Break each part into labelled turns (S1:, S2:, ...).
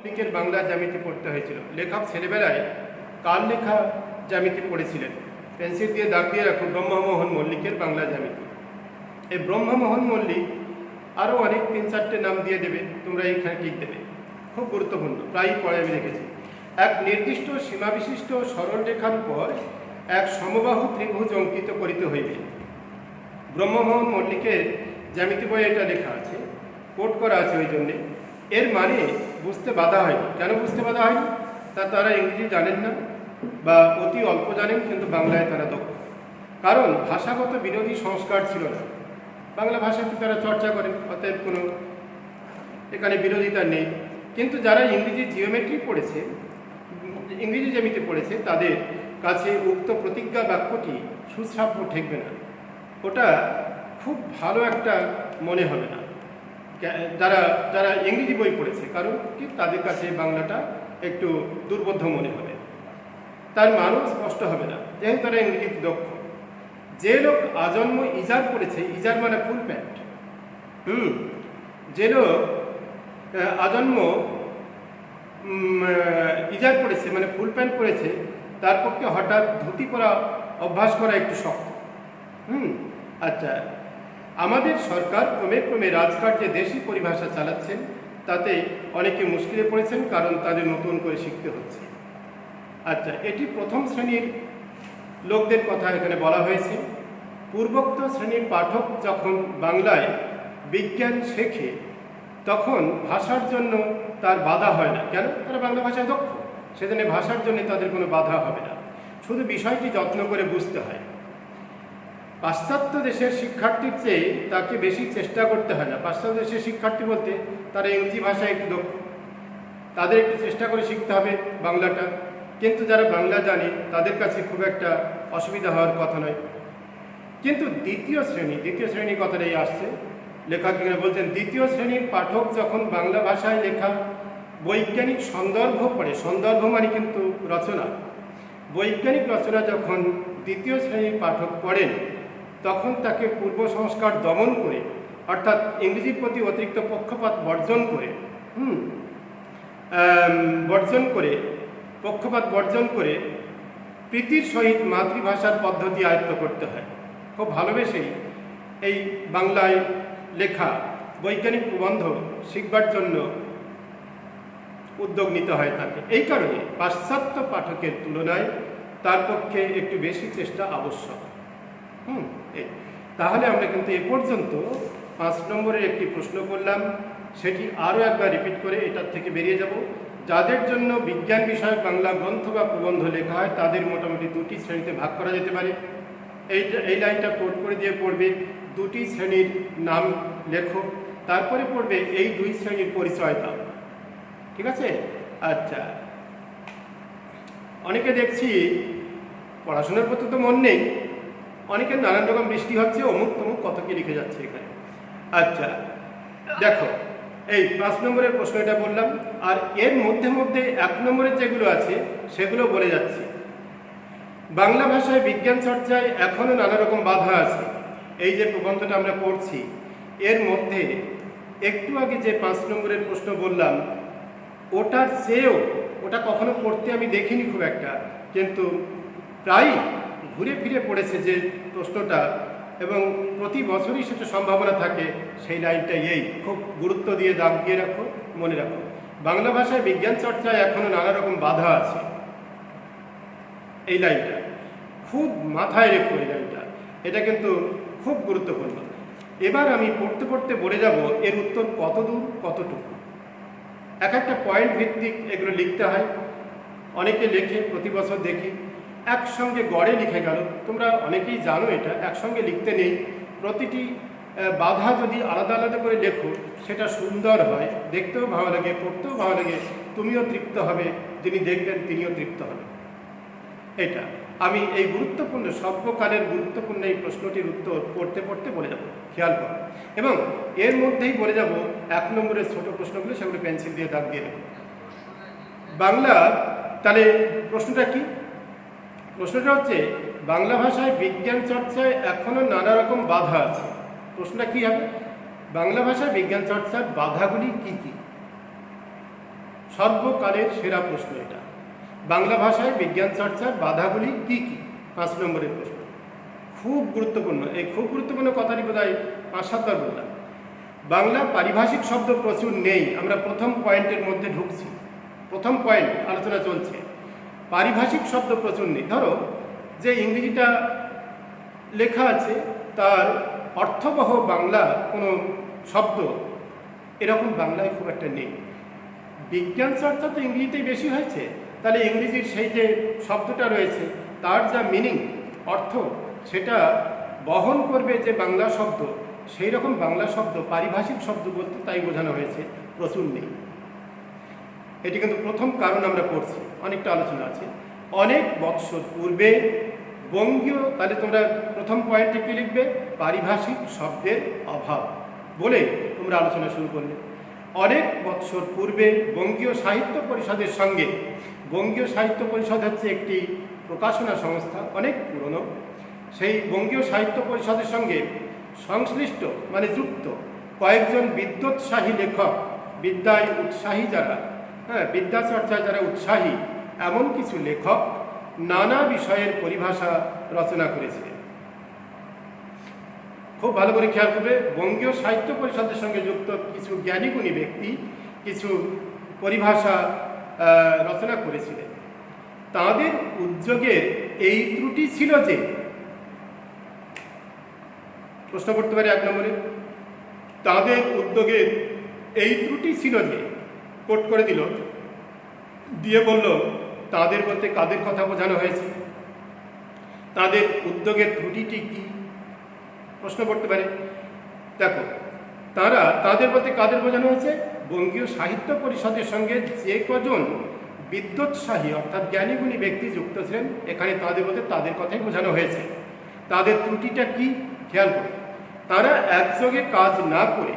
S1: মল্লিকের বাংলা জ্যামিতি পড়তে হয়েছিল। লেখক ছেলেবেলায় কার লেখা জ্যামিতি পড়েছিলেন? পেন্সিল দিয়ে দাগ দিয়ে রাখুন ব্রহ্মমোহন মল্লিকের বাংলা জ্যামিতি। এই ব্রহ্মমোহন মল্লিক আরও অনেক 3-4টে নাম দিয়ে দেবে, তোমরা এইখানে ঠিক দেবে। খুব গুরুত্বপূর্ণ, প্রায়ই পড়ে আমি দেখেছি। এক নির্দিষ্ট সীমাবিশিষ্ট সরল রেখার উপর এক সমবাহু ত্রিভুজ অঙ্কিত করিতে হইবে। ব্রহ্মমোহন মল্লিকের জ্যামিতি বইয়ে এটা লেখা আছে, কোট করা আছে। ওই জন্যে এর মানে বুঝতে বাধা হয়নি। কেন বুঝতে বাধা হয়নি? তারা ইংরেজি জানেন না বা অতি অল্প জানেন, কিন্তু বাংলায় তারা দক্ষ। কারণ ভাষাগত বিরোধী সংস্কার ছিল না, বাংলা ভাষাতে তারা চর্চা করেন, অতএব কোনো এখানে বিরোধিতা নেই। কিন্তু যারা ইংরেজি জিওমেট্রি পড়েছে, ইংরেজি জ্যামিতি পড়েছে, তাদের কাছে উক্ত প্রতিজ্ঞা বাক্যটি সুশ্রাব্য ঠেকবে না, ওটা খুব ভালো একটা মনে হবে না যারা ইংরেজি বই পড়েছে। কারণ কি, তাদের কাছে বাংলাটা একটু দুর্বোধ্য মনে হবে, তার মানও স্পষ্ট হবে না, যেহেতু তারা ইংরেজিতে দক্ষ। যে লোক আজন্ম ইজার পড়েছে, ইজার মানে ফুল প্যান্ট, যে লোক আজন্ম ইজার পড়েছে মানে ফুল প্যান্ট পরেছে, তার পক্ষে হঠাৎ ধুতি পরা অভ্যাস করা একটু শক্ত। আচ্ছা, আমাদের সরকার ক্রমে ক্রমে রাজকার্যে দেশি পরিভাষা চালাচ্ছেন, তাতে অনেকে মুশকিলে পড়েছেন, কারণ তাদের নতুন করে শিখতে হচ্ছে। আচ্ছা, এটি প্রথম শ্রেণীর লোকদের কথা এখানে বলা হয়েছে। পূর্বোক্ত শ্রেণীর পাঠক যখন বাংলায় বিজ্ঞান শেখে, তখন ভাষার জন্য তার বাধা হয় না। কেন? তারা বাংলা ভাষায় দক্ষ, সেজন্য ভাষার জন্য তাদের কোনো বাধা হবে না। শুধু বিষয়টি যত্ন করে বুঝতে হয়। পাশ্চাত্য দেশের শিক্ষার্থীর চেয়ে তাকে বেশি চেষ্টা করতে হয় না। পাশ্চাত্য দেশের শিক্ষার্থী বলতে তারা ইংরেজি ভাষায় একটু দক্ষ, তাদের একটু চেষ্টা করে শিখতে হবে বাংলাটা। কিন্তু যারা বাংলা জানে, তাদের কাছে খুব একটা অসুবিধা হওয়ার কথা নয়। কিন্তু দ্বিতীয় শ্রেণী কথাটাই আসছে। লেখক এখানে বলছেন, দ্বিতীয় শ্রেণীর পাঠক যখন বাংলা ভাষায় লেখা বৈজ্ঞানিক সন্দর্ভ পড়ে, সন্দর্ভ মানে কিন্তু রচনা, বৈজ্ঞানিক রচনা যখন দ্বিতীয় শ্রেণীর পাঠক পড়েন, তখন তাকে পূর্ব সংস্কার দমন করে, অর্থাৎ ইংরেজির প্রতি অতিরিক্ত পক্ষপাত বর্জন করে প্রীতির সহিত মাতৃভাষার পদ্ধতি আয়ত্ত করতে হয়। খুব ভালোবেসেই এই বাংলায় লেখা বৈজ্ঞানিক প্রবন্ধ শিখবার জন্য উদ্যোগ নিতে হয় তাকে। এই কারণে পাশ্চাত্য পাঠকের তুলনায় তার পক্ষে একটু বেশি চেষ্টা আবশ্যক। তাহলে আমরা কিন্তু এ পর্যন্ত 5 নম্বরের একটি প্রশ্ন করলাম, সেটি আরও একবার রিপিট করে এটার থেকে বেরিয়ে যাব। যাদের জন্য বিজ্ঞান বিষয়ক বাংলা গ্রন্থ বা প্রবন্ধ লেখা হয়, তাদের মোটামুটি 2টি শ্রেণীতে ভাগ করা যেতে পারে। এই লাইনটা কোট করে দিয়ে পড়বে, 2টি শ্রেণীর নাম লেখো, তারপরে পড়বে এই 2 শ্রেণীর পরিচয় দাও। ঠিক আছে? আচ্ছা, অনেকে দেখছি পড়াশোনার প্রতি তো মন নেই, অনেকের নানান রকম বৃষ্টি হচ্ছে, অমুক তমুক কত কি লিখে যাচ্ছে এখানে। আচ্ছা, দেখো, এই 5 নম্বরের প্রশ্ন এটা বললাম, আর এর মধ্যে 1 নম্বরের যেগুলো আছে সেগুলো বলে যাচ্ছি। বাংলা ভাষায় বিজ্ঞান চর্চায় এখনও নানা রকম বাধা আছে। এই যে প্রবন্ধটা আমরা পড়ছি, এর মধ্যে একটু আগে যে 5 নম্বরের প্রশ্ন বললাম, ওটার চেয়েও, ওটা কখনো পড়তে আমি দেখিনি খুব একটা, কিন্তু প্রায় ঘুরে ফিরে পড়েছে যে প্রশ্নটা, এবং প্রতি বছরই সেটা সম্ভাবনা থাকে। সেই লাইনটাই এই, খুব গুরুত্ব দিয়ে দাগ দিয়ে রাখো, মনে রাখো। বাংলা ভাষায় বিজ্ঞান চর্চায় এখনো নানা রকম বাধা আছে। এই লাইনটা খুব মাথায় রেখো, এই লাইনটা, এটা কিন্তু খুব গুরুত্বপূর্ণ। এবার আমি পড়তে পড়তে বলে যাব এর উত্তর কত দূর কতটুকু। একটা পয়েন্ট ভিত্তিক এগুলো লিখতে হয়। অনেকে লেখে, প্রতি বছর দেখি একসঙ্গে গড়ে লিখে গেল। তোমরা অনেকেই জানো এটা, একসঙ্গে লিখতে নেই। প্রতিটি বাধা যদি আলাদা আলাদা করে লেখো, সেটা সুন্দর হয়, দেখতেও ভালো লাগে, পড়তেও ভালো লাগে, তুমিও তৃপ্ত হবে, যিনি দেখবেন তিনিও তৃপ্ত হবেন। এটা আমি এই গুরুত্বপূর্ণ সর্বকালের গুরুত্বপূর্ণ এই প্রশ্নটির উত্তর পড়তে পড়তে বলে যাব, খেয়াল করো। এবং এর মধ্যেই বলে যাব 1 নম্বরের ছোট প্রশ্নগুলো, সেগুলো পেন্সিল দিয়ে দাগ দিয়ে দেবো। বাংলা, তাহলে প্রশ্নটা কি? প্রশ্নটা হচ্ছে, বাংলা ভাষায় বিজ্ঞান চর্চায় এখনো নানা রকম বাধা আছে। প্রশ্নটা কি হবে? বাংলা ভাষায় বিজ্ঞান চর্চার বাধাগুলি কি কি? সর্বকালের সেরা প্রশ্ন এটা। বাংলা ভাষায় বিজ্ঞান চর্চার বাধাগুলি কি কি? 5 নম্বরের প্রশ্ন, খুব গুরুত্বপূর্ণ। এই খুব গুরুত্বপূর্ণ কথাটি বোধহয় 5-7 বার বললাম। বাংলা পারিভাষিক শব্দ প্রচুর নেই। আমরা প্রথম পয়েন্টের মধ্যে ঢুকছি, প্রথম পয়েন্ট আলোচনা চলছে, পারিভাষিক শব্দ প্রচুর নেই। ধরো যে ইংরেজিটা লেখা আছে তার অর্থবহ বাংলা কোনো শব্দ এরকম বাংলায় খুব একটা নেই। বিজ্ঞান চর্চা তো ইংরেজিতেই বেশি হয়েছে, তাহলে ইংরেজির সেই যে শব্দটা রয়েছে তার যা মিনিং, অর্থ, সেটা বহন করবে যে বাংলা শব্দ, সেই রকম বাংলা শব্দ পারিভাষিক শব্দ বলতে তাই বোঝানো হয়েছে প্রচুর নেই। এটি কিন্তু প্রথম কারণ আমরা পড়ছি, অনেকটা আলোচনা আছে। অনেক বৎসর পূর্বে বঙ্গীয়, তাহলে তোমরা প্রথম পয়েন্টে কি লিখবে? পারিভাষিক শব্দের অভাব বলে তোমরা আলোচনা শুরু করলে। অনেক বৎসর পূর্বে বঙ্গীয় সাহিত্য পরিষদের সঙ্গে, বঙ্গীয় সাহিত্য পরিষদ হচ্ছে একটি প্রকাশনা সংস্থা, অনেক পুরনো, সেই বঙ্গীয় সাহিত্য পরিষদের সঙ্গে সংশ্লিষ্ট মানে যুক্ত কয়েকজন বিদ্যোৎসাহী লেখক, বিদ্যায় উৎসাহী যারা, বিদ্যা চর্চায় যারা উৎসাহী, এমন কিছু লেখক নানা বিষয়ের পরিভাষা রচনা করেছিলেন। খুব ভালো করে খেয়াল করবে, বঙ্গীয় সাহিত্য পরিষদের সঙ্গে যুক্ত কিছু জ্ঞানীগুণী ব্যক্তি কিছু পরিভাষা রচনা করেছিলেন। তাদের উদ্যোগের এই ত্রুটি ছিল যে, প্রশ্ন করতে পারে 1 নম্বরে, তাদের উদ্যোগের এই ত্রুটি ছিল যে, কোট করে দিল, দিয়ে বলল তাদের বলতে কাদের কথা বোঝানো হয়েছে, তাদের উদ্যোগের ত্রুটিটি কি? প্রশ্ন করতে পারে। দেখো, তাদের বলতে কাদের বোঝানো হয়েছে? বঙ্গীয় সাহিত্য পরিষদের সঙ্গে যে কজন বিদ্যোৎসাহী অর্থাৎ জ্ঞানীগুণী ব্যক্তি যুক্ত ছিলেন, এখানে তাদের বলতে তাদের কথাই বোঝানো হয়েছে। তাদের ত্রুটিটা কি? খেয়াল করে, তারা একযোগে কাজ না করে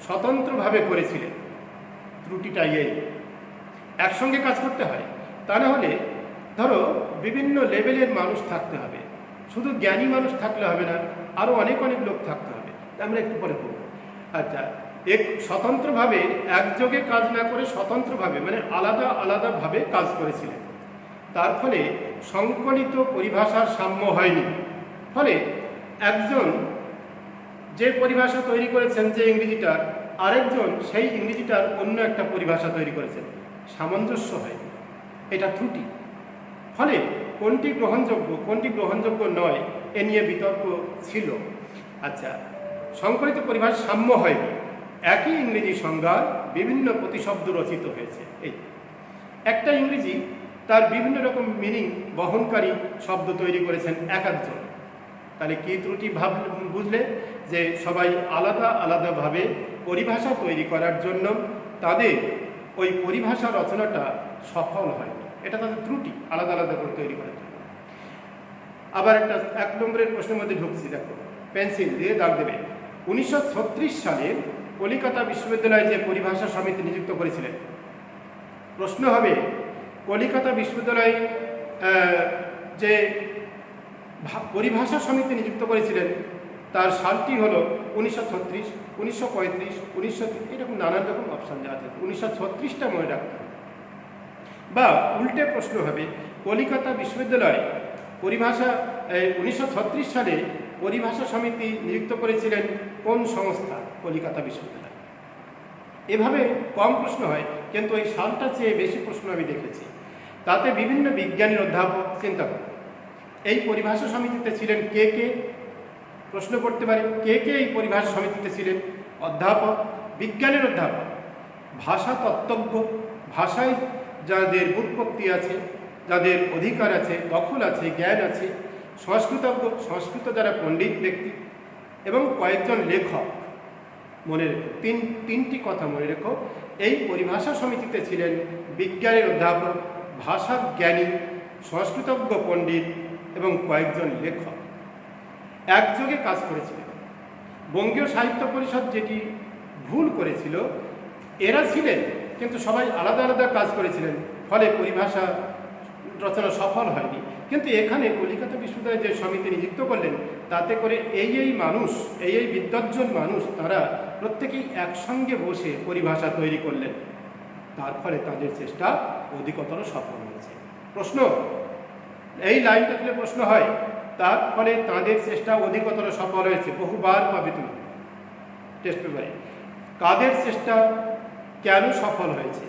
S1: স্বতন্ত্রভাবে করেছিলেন। ত্রুটিটাই এই, একসঙ্গে কাজ করতে হয়, তা না হলে ধরো বিভিন্ন লেভেলের মানুষ থাকতে হবে, শুধু জ্ঞানী মানুষ থাকলে হবে না, আরও অনেক লোক থাকতে হবে। আমরা একটু পরে বলব। আচ্ছা, স্বতন্ত্রভাবে একযোগে কাজ না করে স্বতন্ত্রভাবে মানে আলাদা আলাদাভাবে কাজ করেছিলেন। তার ফলে সংকলিত পরিভাষার সাম্য হয়নি। ফলে একজন যে পরিভাষা তৈরি করেছেন যে ইংরেজিটার, আরেকজন সেই ইংরেজিটার অন্য একটা পরিভাষা তৈরি করেছেন, সামঞ্জস্য হয়নি। এটা ত্রুটি। ফলে কোনটি গ্রহণযোগ্য কোনটি গ্রহণযোগ্য নয় এ নিয়ে বিতর্ক ছিল। আচ্ছা, সংকলিত পরিভাষা সাম্য হয়নি, একই ইংরেজি সংজ্ঞার বিভিন্ন প্রতিশব্দ রচিত হয়েছে। এই একটা ইংরেজি তার বিভিন্ন রকম মিনিং বহনকারী শব্দ তৈরি করেছেন একজন। তাহলে কি ত্রুটি বুঝলে? যে সবাই আলাদা আলাদাভাবে পরিভাষা তৈরি করার জন্য তাদের ওই পরিভাষা রচনাটা সফল হয়নি, এটা তাদের ত্রুটি, আলাদা আলাদা করে তৈরি করার জন্য। আবার একটা 1 নম্বরের প্রশ্নের মধ্যে ঢুকছি, দেখো, পেন্সিল দিয়ে দাগ দেবে। 1936 সালে কলিকাতা বিশ্ববিদ্যালয়ে যে পরিভাষা সমিতি নিযুক্ত করেছিলেন, প্রশ্ন হবে কলিকাতা বিশ্ববিদ্যালয়ে যে পরিভাষা সমিতি নিযুক্ত করেছিলেন তার সালটি হলো 1936, 1935, 1930, এরকম নানান রকম অপশান দেওয়া থাকে। 1936টা মনে রাখতে হবে। বা উল্টে প্রশ্ন হবে কলিকাতা বিশ্ববিদ্যালয় পরিভাষা 1936 সালে পরিভাষা সমিতি নিযুক্ত করেছিলেন কোন সংস্থা? কলিকাতা বিশ্ববিদ্যালয়। এভাবে কম প্রশ্ন হয়, কিন্তু ওই সালটা চেয়ে বেশি প্রশ্ন আমি দেখেছি। তাতে বিভিন্ন বিজ্ঞানীর অধ্যাপক চিন্তা করে এই পরিভাষা সমিতিতে ছিলেন কে কে? প্রশ্ন করতে পারে কে কে এই পরিভাষা সমিতিতে ছিলেন? অধ্যাপক, বিজ্ঞানের অধ্যাপক, ভাষা তত্ত্বজ্ঞ, ভাষায় যাদের ব্যুৎপত্তি আছে, যাদের অধিকার আছে, দখল আছে, জ্ঞান আছে, সংস্কৃতজ্ঞ, সংস্কৃত যারা পণ্ডিত ব্যক্তি, এবং কয়েকজন লেখক। মনে রেখো, তিনটি কথা মনে রেখো। এই পরিভাষা সমিতিতে ছিলেন বিজ্ঞানের অধ্যাপক, ভাষা জ্ঞানী, সংস্কৃতজ্ঞ পণ্ডিত এবং কয়েকজন লেখক একযোগে কাজ করেছিলেন। বঙ্গীয় সাহিত্য পরিষদ যেটি ভুল করেছিল, এরা ছিলেন কিন্তু সবাই আলাদা আলাদা কাজ করেছিলেন, ফলে পরিভাষা রচনা সফল হয়নি। কিন্তু এখানে কলিকাতা বিশ্ববিদ্যালয়ে যে সমিতি নিযুক্ত করলেন, তাতে করে এই মানুষ, এই বিদ্বজ্জন মানুষ, তারা প্রত্যেকেই একসঙ্গে বসে পরিভাষা তৈরি করলেন। তার ফলে তাদের চেষ্টা অধিকতর সফল হয়েছে। প্রশ্ন, এই লাইনটা তুলে প্রশ্ন হয়, তার ফলে তাদের চেষ্টা অধিকতর সফল হয়েছে, বহুবার পাবে তুমি টেস্ট পেপারে। কাদের চেষ্টা কেন সফল হয়েছে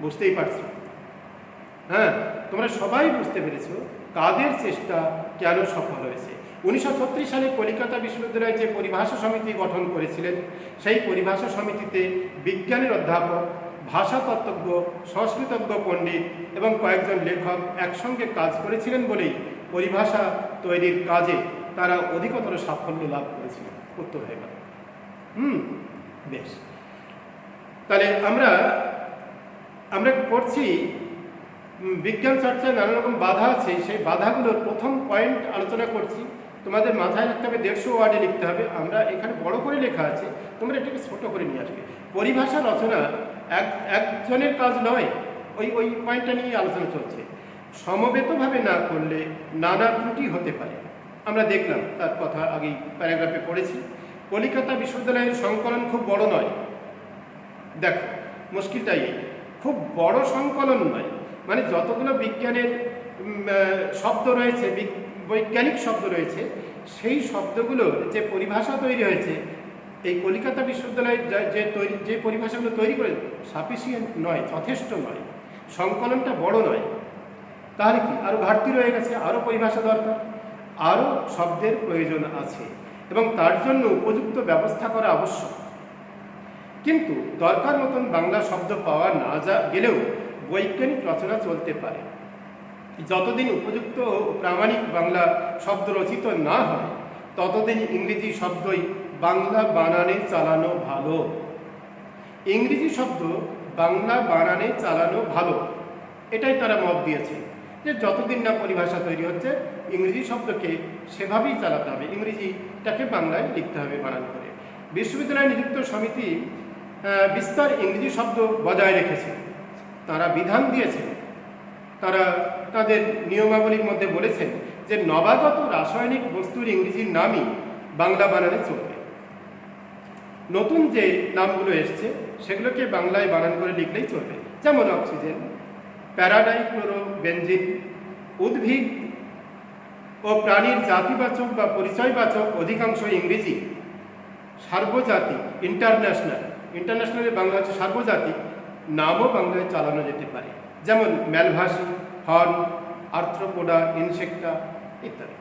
S1: বুঝতেই পারছো? হ্যাঁ, তোমরা সবাই বুঝতে পেরেছো কাদের চেষ্টা কেন সফল হয়েছে। 1936 সালে কলিকাতা বিশ্ববিদ্যালয়ে যে পরিভাষা সমিতি গঠন করেছিলেন, সেই পরিভাষা সমিতিতে বিজ্ঞানের অধ্যাপক, ভাষাতত্ত্বজ্ঞ, সংস্কৃতজ্ঞ পণ্ডিত এবং কয়েকজন লেখক একসঙ্গে কাজ করেছিলেন বলেই পরিভাষা তৈরির কাজে তারা অধিকতর সাফল্য লাভ করেছিলেন। উত্তর হয়ে গেল। বেশ, তাহলে আমরা করছি বিজ্ঞান চর্চায় নানা রকম বাধা আছে, সেই বাধাগুলোর প্রথম পয়েন্ট আলোচনা করছি। তোমাদের মাথায় রাখতে হবে 150 ওয়ার্ডে লিখতে হবে। আমরা এখানে বড় করে লেখা আছে, তোমরা এটাকে ছোট করে নিয়ে আসবে। পরিভাষা রচনা একজনের কাজ নয়, ওই পয়েন্টটা নিয়ে আলোচনা চলছে। সমবেতভাবে না করলে নানা ত্রুটি হতে পারে। আমরা দেখলাম, তার কথা আগেই প্যারাগ্রাফে পড়েছি। কলিকাতা বিশ্ববিদ্যালয়ের সংকলন খুব বড় নয়। দেখো, মুশকিলটাই খুব বড় সংকলন নয়, মানে যতগুলো বিজ্ঞানের শব্দ রয়েছে, বৈজ্ঞানিক শব্দ রয়েছে, সেই শব্দগুলোর যে পরিভাষা তৈরি হয়েছে, এই কলিকাতা বিশ্ববিদ্যালয়ের যে পরিভাষাগুলো তৈরি করে সাফিসিয়েন্ট নয়, যথেষ্ট নয়। সংকলনটা বড় নয়, তাহলে কি আরও ঘাটতি রয়ে গেছে, আরও পরিভাষা দরকার, আরও শব্দের প্রয়োজন আছে এবং তার জন্য উপযুক্ত ব্যবস্থা করা আবশ্যক। কিন্তু দরকার মতন বাংলা শব্দ পাওয়া না গেলেও বৈজ্ঞানিক রচনা চলতে পারে। যতদিন উপযুক্ত ও প্রামাণিক বাংলা শব্দ রচিত না হয়, ততদিন ইংরেজি শব্দই বাংলা বানানে চালানো ভালো। ইংরেজি শব্দ বাংলা বানানে চালানো ভালো, এটাই তারা মত দিয়েছে, যে যতদিন না পরিভাষা তৈরি হচ্ছে ইংরেজি শব্দকে সেভাবেই চালাতে হবে, ইংরেজিটাকে বাংলায় লিখতে হবে বানান করে। বিশ্ববিদ্যালয়ে নিযুক্ত সমিতি বিস্তার ইংরেজি শব্দ বজায় রেখেছে। তারা বিধান দিয়েছেন, তারা তাদের নিয়মাবলীর মধ্যে বলেছেন যে নবাগত রাসায়নিক বস্তুর ইংরেজির নামই বাংলা বানানে চলবে। নতুন যে নামগুলো এসছে সেগুলোকে বাংলায় বানান করে লিখলেই চলবে, যেমন অক্সিজেন, প্যারাডাইক্লোরোবেনজিন। উদ্ভিদ ও প্রাণীর জাতিবাচক বা পরিচয়বাচক অধিকাংশ ইংরেজি সার্বজাতিক, ইন্টারন্যাশনালের বাংলা হচ্ছে সার্বজাতিক নামও বাংলায় চালানো যেতে পারে, যেমন ম্যালভাসি, হর্ন, আর্থ্রোপোডা, ইনসেক্টা ইত্যাদি।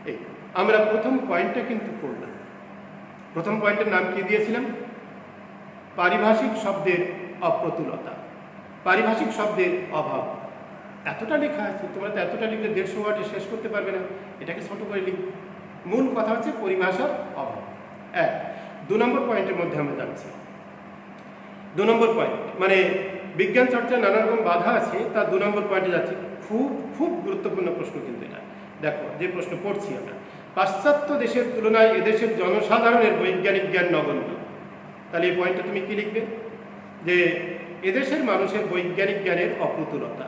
S1: এই আমরা প্রথম পয়েন্টটা কিন্তু পড়লাম। প্রথম পয়েন্টের নাম কি দিয়েছিলাম? পারিভাষিক শব্দের অপ্রতুলতা, পারিভাষিক শব্দের অভাব। এতটা লেখা আছে, তোমরা তো এতটা লিখলে 150 ওয়ার্ডে শেষ করতে পারবে না, এটাকে ছোট করে লিখবে। মূল কথা হচ্ছে পরিভাষার অভাব। 2 নম্বর পয়েন্টের মধ্যে আমরা যাচ্ছি। 2 নম্বর পয়েন্ট মানে বিজ্ঞান চর্চায় নানা রকম বাধা আছে, তার 2 নম্বর পয়েন্টে যাচ্ছি। খুব গুরুত্বপূর্ণ প্রশ্ন কিন্তু এটা। দেখো, যে প্রশ্ন পড়ছি আমরা, পাশ্চাত্য দেশের তুলনায় এদেশের জনসাধারণের বৈজ্ঞানিক জ্ঞান নগণ্য। তাহলে এই পয়েন্টটা তুমি কি লিখবে? যে এদেশের মানুষের বৈজ্ঞানিক জ্ঞানের অপ্রতুলতা,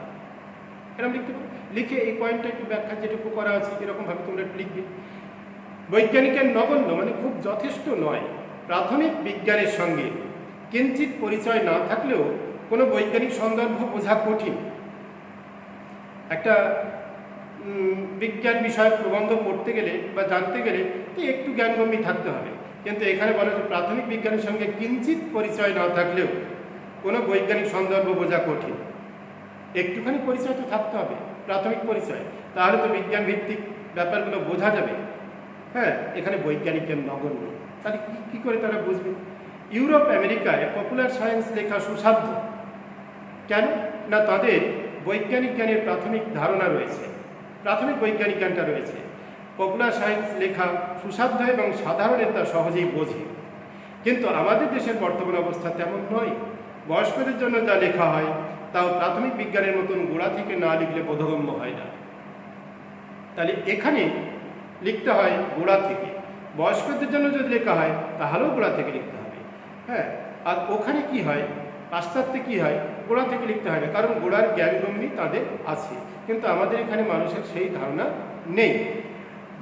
S1: এরকম লিখতে পারো। লিখে এই পয়েন্টটা একটু ব্যাখ্যা যেটুকু করা আছে এরকমভাবে তোমরা লিখবে। বৈজ্ঞানিক জ্ঞান নগণ্য মানে খুব যথেষ্ট নয়। প্রাথমিক বিজ্ঞানের সঙ্গে কিঞ্চিত পরিচয় না থাকলেও কোনো বৈজ্ঞানিক সন্দর্ভ বোঝা কঠিন। একটা বিজ্ঞান বিষয়ক প্রবন্ধ পড়তে গেলে বা জানতে গেলে তো একটু জ্ঞানগম্যী থাকতে হবে, কিন্তু এখানে বলা হচ্ছে প্রাথমিক বিজ্ঞানের সঙ্গে কিঞ্চিত পরিচয় না থাকলেও কোনো বৈজ্ঞানিক সন্দর্ভ বোঝা কঠিন। একটুখানি পরিচয় তো থাকতে হবে, প্রাথমিক পরিচয়, তাহলে তো বিজ্ঞান ভিত্তিক ব্যাপারগুলো বোঝা যাবে। হ্যাঁ, এখানে বৈজ্ঞানিক জ্ঞান নগণ্য। তাহলে কী করে তারা বুঝবে? ইউরোপ আমেরিকায় পপুলার সায়েন্স লেখা সুসাধ্য। কেন না, তাদের বৈজ্ঞানিক জ্ঞানের প্রাথমিক ধারণা রয়েছে, প্রাথমিক বৈজ্ঞানিক জ্ঞানটা রয়েছে। পপুলার সায়েন্স লেখা সুসাধ্য এবং সাধারণের তা সহজেই বোঝে। কিন্তু আমাদের দেশের বর্তমান অবস্থা তেমন নয়। বয়স্কদের জন্য যা লেখা হয় তাও প্রাথমিক বিজ্ঞানের মতন গোড়া থেকে না লিখলে বোধগম্য হয় না। তাহলে এখানে লিখতে হয় গোড়া থেকে। বয়স্কদের জন্য যদি লেখা হয় তাহলেও গোড়া থেকে লিখতে হবে। হ্যাঁ, আর ওখানে কি হয়, পাশ্চাত্যে কি হয়, গোড়া থেকে লিখতে হয় না, কারণ গোড়ার জ্ঞানগম্যী তাদের আছে, কিন্তু আমাদের এখানে মানুষের সেই ধারণা নেই।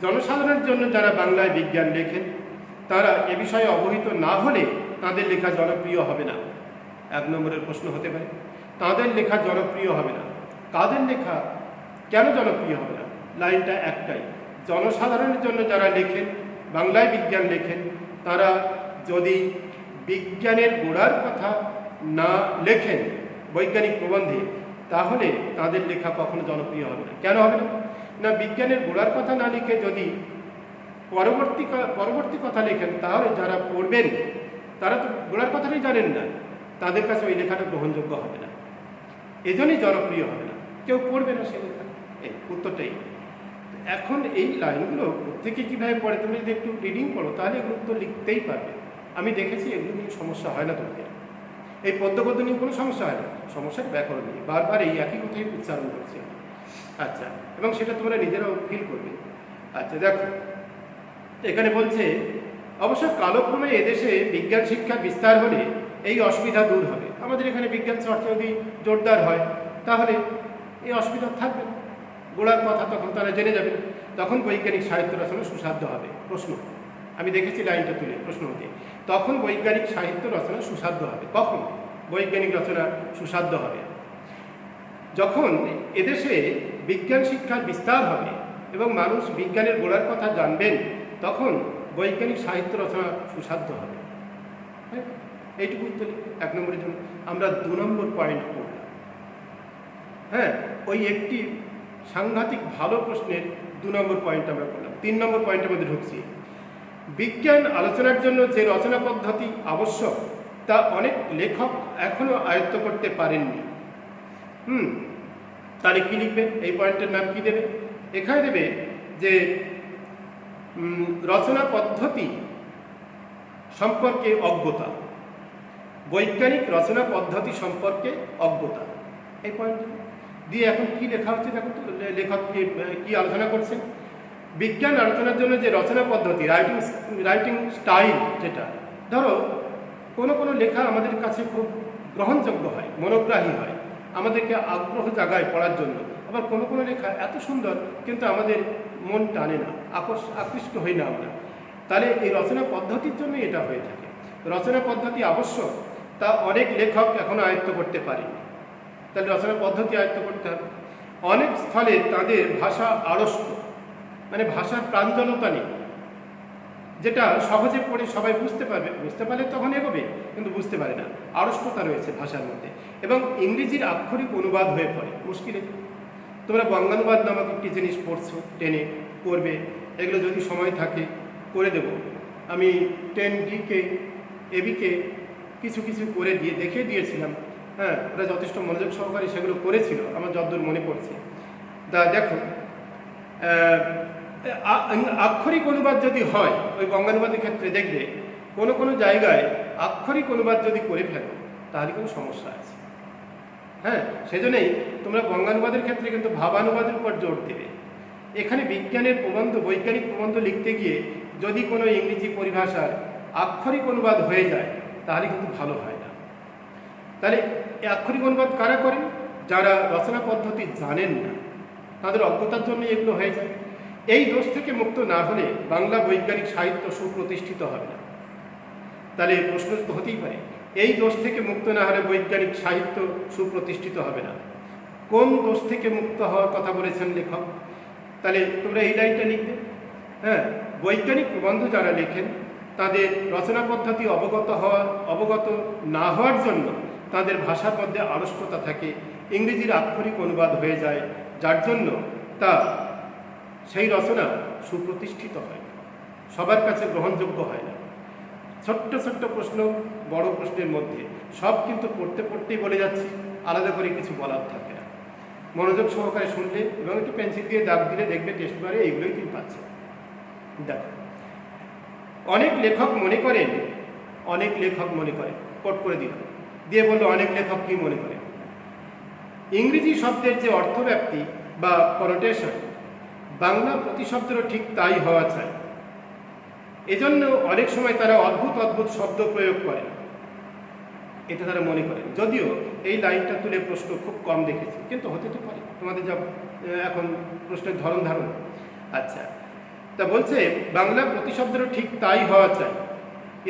S1: জনসাধারণের জন্য যারা বাংলায় বিজ্ঞান লেখেন তারা এ বিষয়ে অবহিত না হলে তাদের লেখা জনপ্রিয় হবে না। 1 নম্বরের প্রশ্ন হতে পারে। তাদের লেখা জনপ্রিয় হবে না। কাদের লেখা কেন জনপ্রিয় হবে না? লাইনটা একটাই, জনসাধারণের জন্য যারা লেখেন, বাংলায় বিজ্ঞান লেখেন, তারা যদি বিজ্ঞানের গোড়ার কথা না লেখেন বৈজ্ঞানিক প্রবন্ধে, তাহলে তাদের লেখা কখনো জনপ্রিয় হবে না। কেন হবে না? না, বিজ্ঞানের গোড়ার কথা না লিখে যদি পরবর্তী কথা লেখেন, তাহলে যারা পড়বেন তারা তো গোড়ার কথাটাই জানেন না, তাদের কাছে ওই লেখাটা গ্রহণযোগ্য হবে না, এজন্যই জনপ্রিয় হবে না, কেউ পড়বে না সে লেখা। এই উত্তরটাই। এখন এই লাইনগুলো প্রত্যেকে কীভাবে পড়ে, তুমি যদি একটু রিডিং করো তাহলে এগুলো তো লিখতেই পারবে। আমি দেখেছি এগুলো নিয়ে সমস্যা হয় না তোমাদের, এই পদ্য নিয়ে কোনো সমস্যা হয় না, সমস্যার ব্যাকরণ নিয়ে বারবার এই একই কথাই উচ্চারণ করছি। আচ্ছা, এবং সেটা তোমরা নিজেরাও ফিল করবে। আচ্ছা দেখো, এখানে বলছে অবশ্য কালক্রমে এদেশে বিজ্ঞান শিক্ষার বিস্তার হলে এই অসুবিধা দূর হবে। আমাদের এখানে বিজ্ঞান চর্চা যদি জোরদার হয় তাহলে এই অসুবিধা থাকবে না, গোড়ার কথা তখন তারা জেনে যাবে, তখন বৈজ্ঞানিক সাহিত্য রচনা সুসাধ্য হবে। প্রশ্ন, আমি দেখেছি লাইনটা তুলে প্রশ্ন হতে, তখন বৈজ্ঞানিক সাহিত্য রচনা সুসাধ্য হবে। কখন বৈজ্ঞানিক রচনা সুসাধ্য হবে? যখন এদেশে বিজ্ঞান শিক্ষার বিস্তার হবে এবং মানুষ বিজ্ঞানের গোড়ার কথা জানবেন, তখন বৈজ্ঞানিক সাহিত্য রচনা সুসাধ্য হবে। হ্যাঁ, এইটুকু উত্তর এক নম্বরের জন্য। আমরা 2 নম্বর পয়েন্ট পড়লাম। হ্যাঁ, ওই একটি সাংঘাতিক ভালো প্রশ্নের 2 নম্বর পয়েন্ট আমরা পড়লাম। 3 নম্বর পয়েন্টের মধ্যে ঢুকছি। বিজ্ঞান আলোচনার জন্য যে রচনা পদ্ধতি আবশ্যক তা অনেক লেখক এখনও আয়ত্ত করতে পারেননি। তাহলে কী লিখবে? এই পয়েন্টের নাম কি দেবে? এখানে দেবে যে রচনা পদ্ধতি সম্পর্কে অজ্ঞতা, বৈজ্ঞানিক রচনা পদ্ধতি সম্পর্কে অজ্ঞতা, এই পয়েন্ট দিয়ে এখন কি লেখা হচ্ছে দেখো তো, লেখক কি আলোচনা করছেন। বিজ্ঞান আলোচনার জন্য যে রচনা পদ্ধতি, রাইটিং স্টাইল, যেটা ধরো কোনো লেখা আমাদের কাছে খুব গ্রহণযোগ্য হয়, মনোগ্রাহী হয়, আমাদেরকে আগ্রহ জাগায় পড়ার জন্য, আবার কোনো লেখা এত সুন্দর কিন্তু আমাদের মন টানে না, আকৃষ্ট হই না আমরা, তাহলে এই রচনা পদ্ধতির জন্য এটা হয়ে থাকে। রচনা পদ্ধতি আবশ্যক তা অনেক লেখক এখনো আয়ত্ত করতে পারেনি, তাহলে রচনা পদ্ধতি আয়ত্ত করতে হবে। অনেক স্থলে তাদের ভাষা আড়ষ্ট, মানে ভাষার প্রাঞ্জলতা নেই, যেটা সহজে পড়ে সবাই বুঝতে পারলে তখন এগোবে, কিন্তু বুঝতে পারে না, আড়ষ্টতা রয়েছে ভাষার মধ্যে। এবং ইংরেজির আক্ষরিক অনুবাদ হয়ে পড়ে মুশকিলে। তোমরা বঙ্গানুবাদ নামক একটি জিনিস পড়ছো, টেনে করবে, এগুলো যদি সময় থাকে করে দেব। আমি 10D-কে AB-কে কিছু করে দেখিয়ে দিয়েছিলাম। হ্যাঁ, ওরা যথেষ্ট মনোযোগ সহকারে সেগুলো করেছিল, আমার যতদূর মনে পড়ছে। দেখো, আক্ষরিক অনুবাদ যদি হয় ওই বঙ্গানুবাদের ক্ষেত্রে, দেখবে কোনো জায়গায় আক্ষরিক অনুবাদ যদি করে ফেলো তাহলে কোনো সমস্যা আছে। হ্যাঁ, সেজন্যই তোমরা বঙ্গানুবাদের ক্ষেত্রে কিন্তু ভাবানুবাদের উপর জোর দেবে। এখানে বিজ্ঞানের প্রবন্ধ, বৈজ্ঞানিক প্রবন্ধ লিখতে গিয়ে যদি কোনো ইংরেজি পরিভাষার আক্ষরিক অনুবাদ হয়ে যায় তাহলে কিন্তু ভালো হয় না। তাহলে এই আক্ষরিক অনুবাদ কারা করেন? যারা রচনা পদ্ধতি জানেন না, তাদের অজ্ঞতার জন্য এগুলো হয়ে যায়। এই দোষ থেকে মুক্ত না হলে বাংলা বৈজ্ঞানিক সাহিত্য সুপ্রতিষ্ঠিত হবে না। তাহলে প্রশ্ন তো হতেই পারে, এই দোষ থেকে মুক্ত না হলে বৈজ্ঞানিক সাহিত্য সুপ্রতিষ্ঠিত হবে না। কোন দোষ থেকে মুক্ত হওয়ার কথা বলেছেন লেখক? তাহলে তোমরা এই লাইনটা লিখবে। হ্যাঁ, বৈজ্ঞানিক প্রবন্ধ যারা লেখেন তাদের রচনা পদ্ধতি অবগত না হওয়ার জন্য তাদের ভাষার মধ্যে আড়ষ্টতা থাকে, ইংরেজির আক্ষরিক অনুবাদ হয়ে যায়, যার জন্য তা সেই রচনা সুপ্রতিষ্ঠিত হয়, সবার কাছে গ্রহণযোগ্য হয় না। ছোট্ট প্রশ্ন, বড় প্রশ্নের মধ্যে সব কিন্তু পড়তেই বলে যাচ্ছি, আলাদা করে কিছু বলার থাকে না। মনোযোগ সহকারে শুনলে এবং একটু পেন্সিল দিয়ে দাগ দিলে দেখবে টেস্ট পেপারে এইগুলোই তুমি পাচ্ছে। দেখো, অনেক লেখক মনে করেন, কোট করে দিল, দিয়ে বললো অনেক লেখক কি মনে করেন, ইংরেজি শব্দের যে অর্থব্যাপ্তি বা কনোটেশন বাংলা প্রতিশব্দেরও ঠিক তাই হওয়া চাই। এজন্য অনেক সময় তারা অদ্ভুত শব্দ প্রয়োগ করে, এটা তারা মনে করেন। যদিও এই লাইনটা তুলে প্রশ্ন খুব কম দেখেছি, কিন্তু হতে তো পারে, তোমাদের যা এখন প্রশ্নের ধরন ধারণ। আচ্ছা, তা বলছে বাংলা প্রতিশব্দেরও ঠিক তাই হওয়া চাই,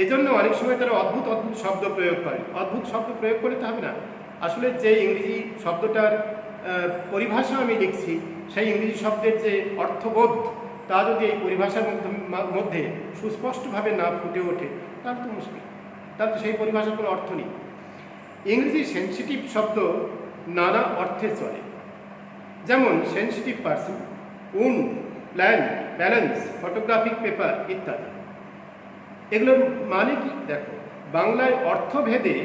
S1: এজন্য অনেক সময় তারা অদ্ভুত শব্দ প্রয়োগ করে। অদ্ভুত শব্দ প্রয়োগ করতে হবে না, আসলে যে ইংরেজি শব্দটার পরিভাষা আমি লিখছি, সেই ইংরেজি শব্দের যে অর্থবোধ তা যদি এই পরিভাষার মধ্যে সুস্পষ্টভাবে না ফুটে ওঠে তাহলে তো মুশকিল, তাহলে তো সেই পরিভাষার কোনো অর্থ নেই। ইংরেজি সেন্সিটিভ শব্দ নানা অর্থে চলে, যেমন সেন্সিটিভ পার্সন, উন, প্ল্যান, ব্যালেন্স, ফটোগ্রাফিক পেপার ইত্যাদি। এগুলোর মানে কি? দেখো, বাংলায় অর্থভেদে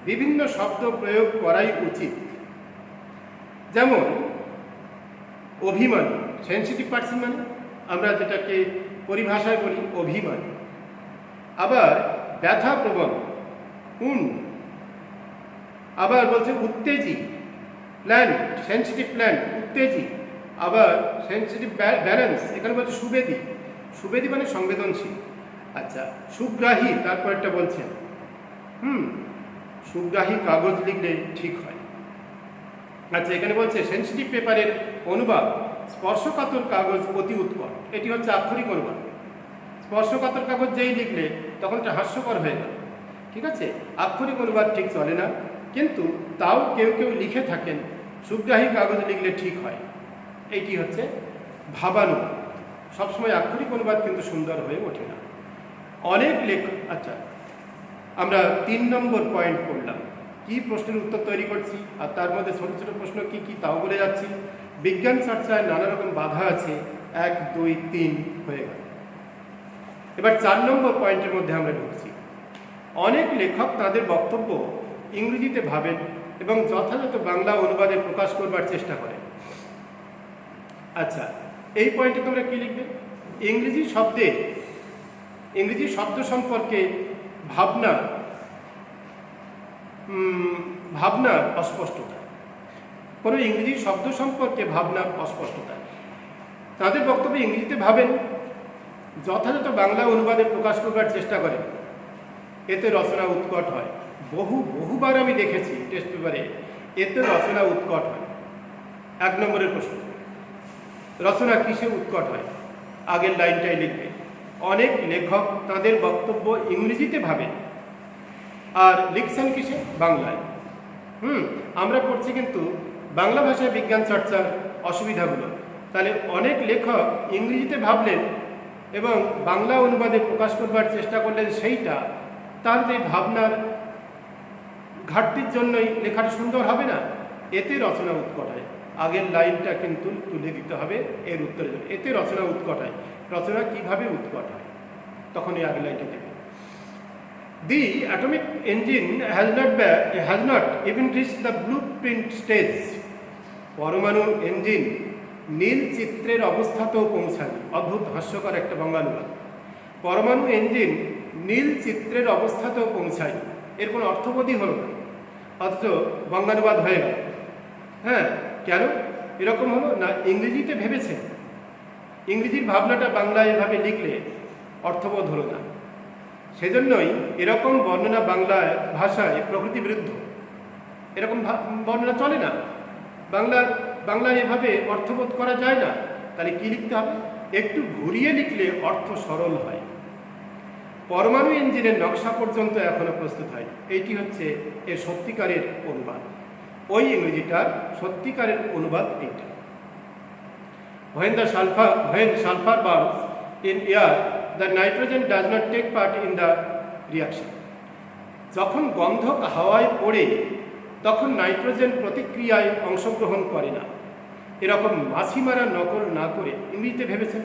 S1: বিভিন্ন শব্দ প্রয়োগ করাই উচিত। যেমন অভিমানী, সেন্সিটিভ পার্সন মানে আমরা যেটাকে পরিভাষায় বলি অভিমানী। আবার ব্যথাপ্রবণ, উন। আবার বলছে উত্তেজি, প্ল্যান্ট, সেন্সিটিভ প্ল্যান্ট, উত্তেজি। আবার সেন্সিটিভ ব্যালেন্স, এখানে বলছে সুবেদী, সুবেদী মানে সংবেদনশীল। আচ্ছা, সুগ্রাহী, তারপর একটা বলছেন সুগ্রাহী কাগজ লিখলে ঠিক হয়। আচ্ছা, এখানে বলছে সেন্সিটিভ পেপারের অনুবাদ স্পর্শকাতর কাগজ অতি উৎকট। এটি হচ্ছে আক্ষরিক অনুবাদ। স্পর্শকাতর কাগজ যেই লিখলে তখন এটা হাস্যকর হয়ে গেল, ঠিক আছে? আক্ষরিক অনুবাদ ঠিক চলে না, কিন্তু তাও কেউ কেউ লিখে থাকেন সুগ্রাহী কাগজ লিখলে ঠিক হয়। এইটি হচ্ছে ভাবানুবাদ। সবসময় আক্ষরিক অনুবাদ কিন্তু সুন্দর হয়ে ওঠে না। অনেক লেখক, আচ্ছা আমরা 3 নম্বর পয়েন্ট করলাম, কি প্রশ্নের উত্তর তৈরি করছি, আর তার মধ্যে ছোট ছোট প্রশ্ন কি কি তাও বলে যাচ্ছি। বিজ্ঞান চর্চায় নানা রকম বাধা আছে, 1, 2, 3 হয়ে গেল। এবার 4 নম্বর পয়েন্টের মধ্যে আমরা ঢুকছি। অনেক লেখক তাদের বক্তব্য ইংরেজিতে ভাবেন এবং যথাযথ বাংলা অনুবাদে প্রকাশ করবার চেষ্টা করেন। আচ্ছা, এই পয়েন্টে তোমরা কি লিখবে? ইংরেজি শব্দ সম্পর্কে ভাবনার অস্পষ্টতা। কোনো ইংরেজি শব্দ সম্পর্কে ভাবনার অস্পষ্টতা। তাদের বক্তব্য ইংরেজিতে ভাবেন, যথাযথ বাংলা অনুবাদে প্রকাশ করবার চেষ্টা করেন, এতে রচনা উৎকট হয়। বহুবার আমি দেখেছি টেস্ট পেপারে, এতে রচনা উৎকট হয়। 1 নম্বরের প্রশ্ন, রচনা কিসে উৎকট হয়? আগের লাইনটাই লিখবে। অনেক লেখক তাদের বক্তব্য ইংরেজিতে ভাবেন আর লিখছেন কিসে? বাংলায়। আমরা পড়ছি কিন্তু বাংলা ভাষায় বিজ্ঞান চর্চার অসুবিধাগুলো। তাহলে অনেক লেখক ইংরেজিতে ভাবলেন এবং বাংলা অনুবাদে প্রকাশ করবার চেষ্টা করলেন সেইটা, তার যে ভাবনার ঘাটতির জন্যই লেখাটা সুন্দর হবে না, এতে রচনা উৎকট হয়। আগের লাইনটা কিন্তু তুলে দিতে হবে এর উত্তরের জন্য। এতে রচনা উৎকট হয়। রচনা কিভাবে উৎকট হয় তখন এই আগের লাইনটা দেবে। The atomic engine has not even reached the blueprint stage. পরমাণু ইঞ্জিন নীল চিত্রের অবস্থাতেও পৌঁছায়নি। অদ্ভুত হাস্যকর একটা বঙ্গানুবাদ। পরমাণু ইঞ্জিন নীল চিত্রের অবস্থাতেও পৌঁছায়নি, এর কোনো অর্থবোধই হলো না, অথচ বঙ্গানুবাদ হয়ে গেল। হ্যাঁ, কেন এরকম হলো না? ইংরেজিতে ভেবেছেন, ইংরেজির ভাবনাটা বাংলায় এভাবে লিখলে অর্থবোধ হলো না। সেজন্যই এরকম বর্ণনা বাংলায় ভাষায় প্রকৃতি বিরুদ্ধ। এরকম বর্ণনা চলে না, বাংলায় এভাবে অর্থবোধ করা যায় না। তাহলে কি লিখতে হবে? একটু ঘুরিয়ে লিখলে অর্থ সরল হয়। পরমাণু ইঞ্জিনের নকশা পর্যন্ত এখনো প্রস্তুত হয়। এইটি হচ্ছে এর সত্যিকারের অনুবাদ। ওই ইংরেজিটার সত্যিকারের অনুবাদ এইটা। When sulfur burns in air, the nitrogen does not take part in the reaction. যখন গন্ধক হাওয়ায় পড়ে তখন নাইট্রোজেন প্রতিক্রিয়ায় অংশগ্রহণ করে না। এরকম মাছি মারা নকল না করে ইংরেজিতে ভেবেছেন,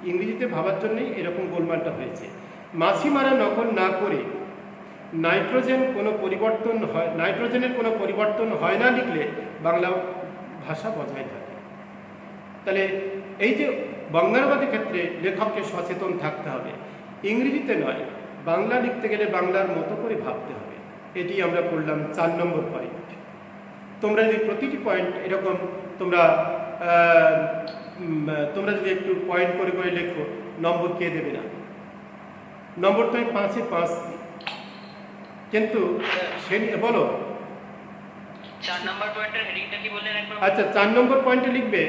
S1: ইংরেজিতে ভাবার জন্যই এরকম গোলমালটা হয়েছে। মাছি মারা নকল না করে নাইট্রোজেনের কোনো পরিবর্তন হয় না লিখলে বাংলা ভাষা বজায় থাকে। তাহলে এই যে বঙ্গানুবাদের ক্ষেত্রে লেখককে সচেতন থাকতে হবে, ইংরেজিতে নয়, বাংলা লিখতে গেলে বাংলার মতো করে ভাবতে হবে। এটি আমরা পড়লাম 4 নম্বর পয়েন্ট। তোমরা যদি প্রতিটি পয়েন্ট এরকম তোমরা যদি একটু পয়েন্ট করে করে লেখো, নম্বর কে দেবে না? নম্বর তো 5-এ 5 দিই, কিন্তু বলো
S2: 4 নম্বর পয়েন্টের হেডিংটা কি বললেন একবার?
S1: আচ্ছা, 4 নম্বর পয়েন্টে লিখবে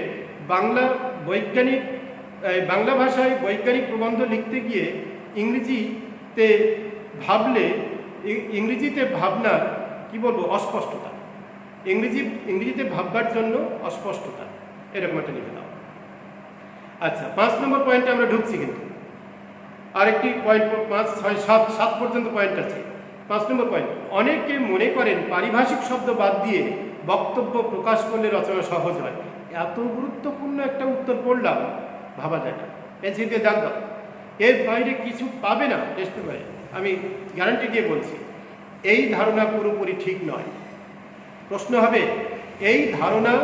S1: বাংলা ভাষায় বৈজ্ঞানিক প্রবন্ধ লিখতে গিয়ে ইংরেজিতে ভাবনার কি বলবো অস্পষ্টতা। ইংরেজিতে ভাববার জন্য অস্পষ্টতা, এরকম একটা লিখে দাও। আচ্ছা, 5 নম্বর পয়েন্টে আমরা ঢুকছি, কিন্তু আরেকটি পয়েন্ট 5, 6, 7 পর্যন্ত পয়েন্ট আছে। 5 নম্বর পয়েন্ট, অনেকে মনে করেন পারিভাষিক শব্দ বাদ দিয়ে বক্তব্য প্রকাশ করলে রচনা সহজ হয়। এত গুরুত্বপূর্ণ একটা উত্তর পড়লাম, ভাবা যায় না। পেন্সিল দিয়ে দাগ দাও, এর বাইরে কিছু পাবে না টেস্টের বাইরে, আমি গ্যারান্টি দিয়ে বলছি। এই ধারণা পুরোপুরি ঠিক নয়। প্রশ্ন হবে, এই ধারণা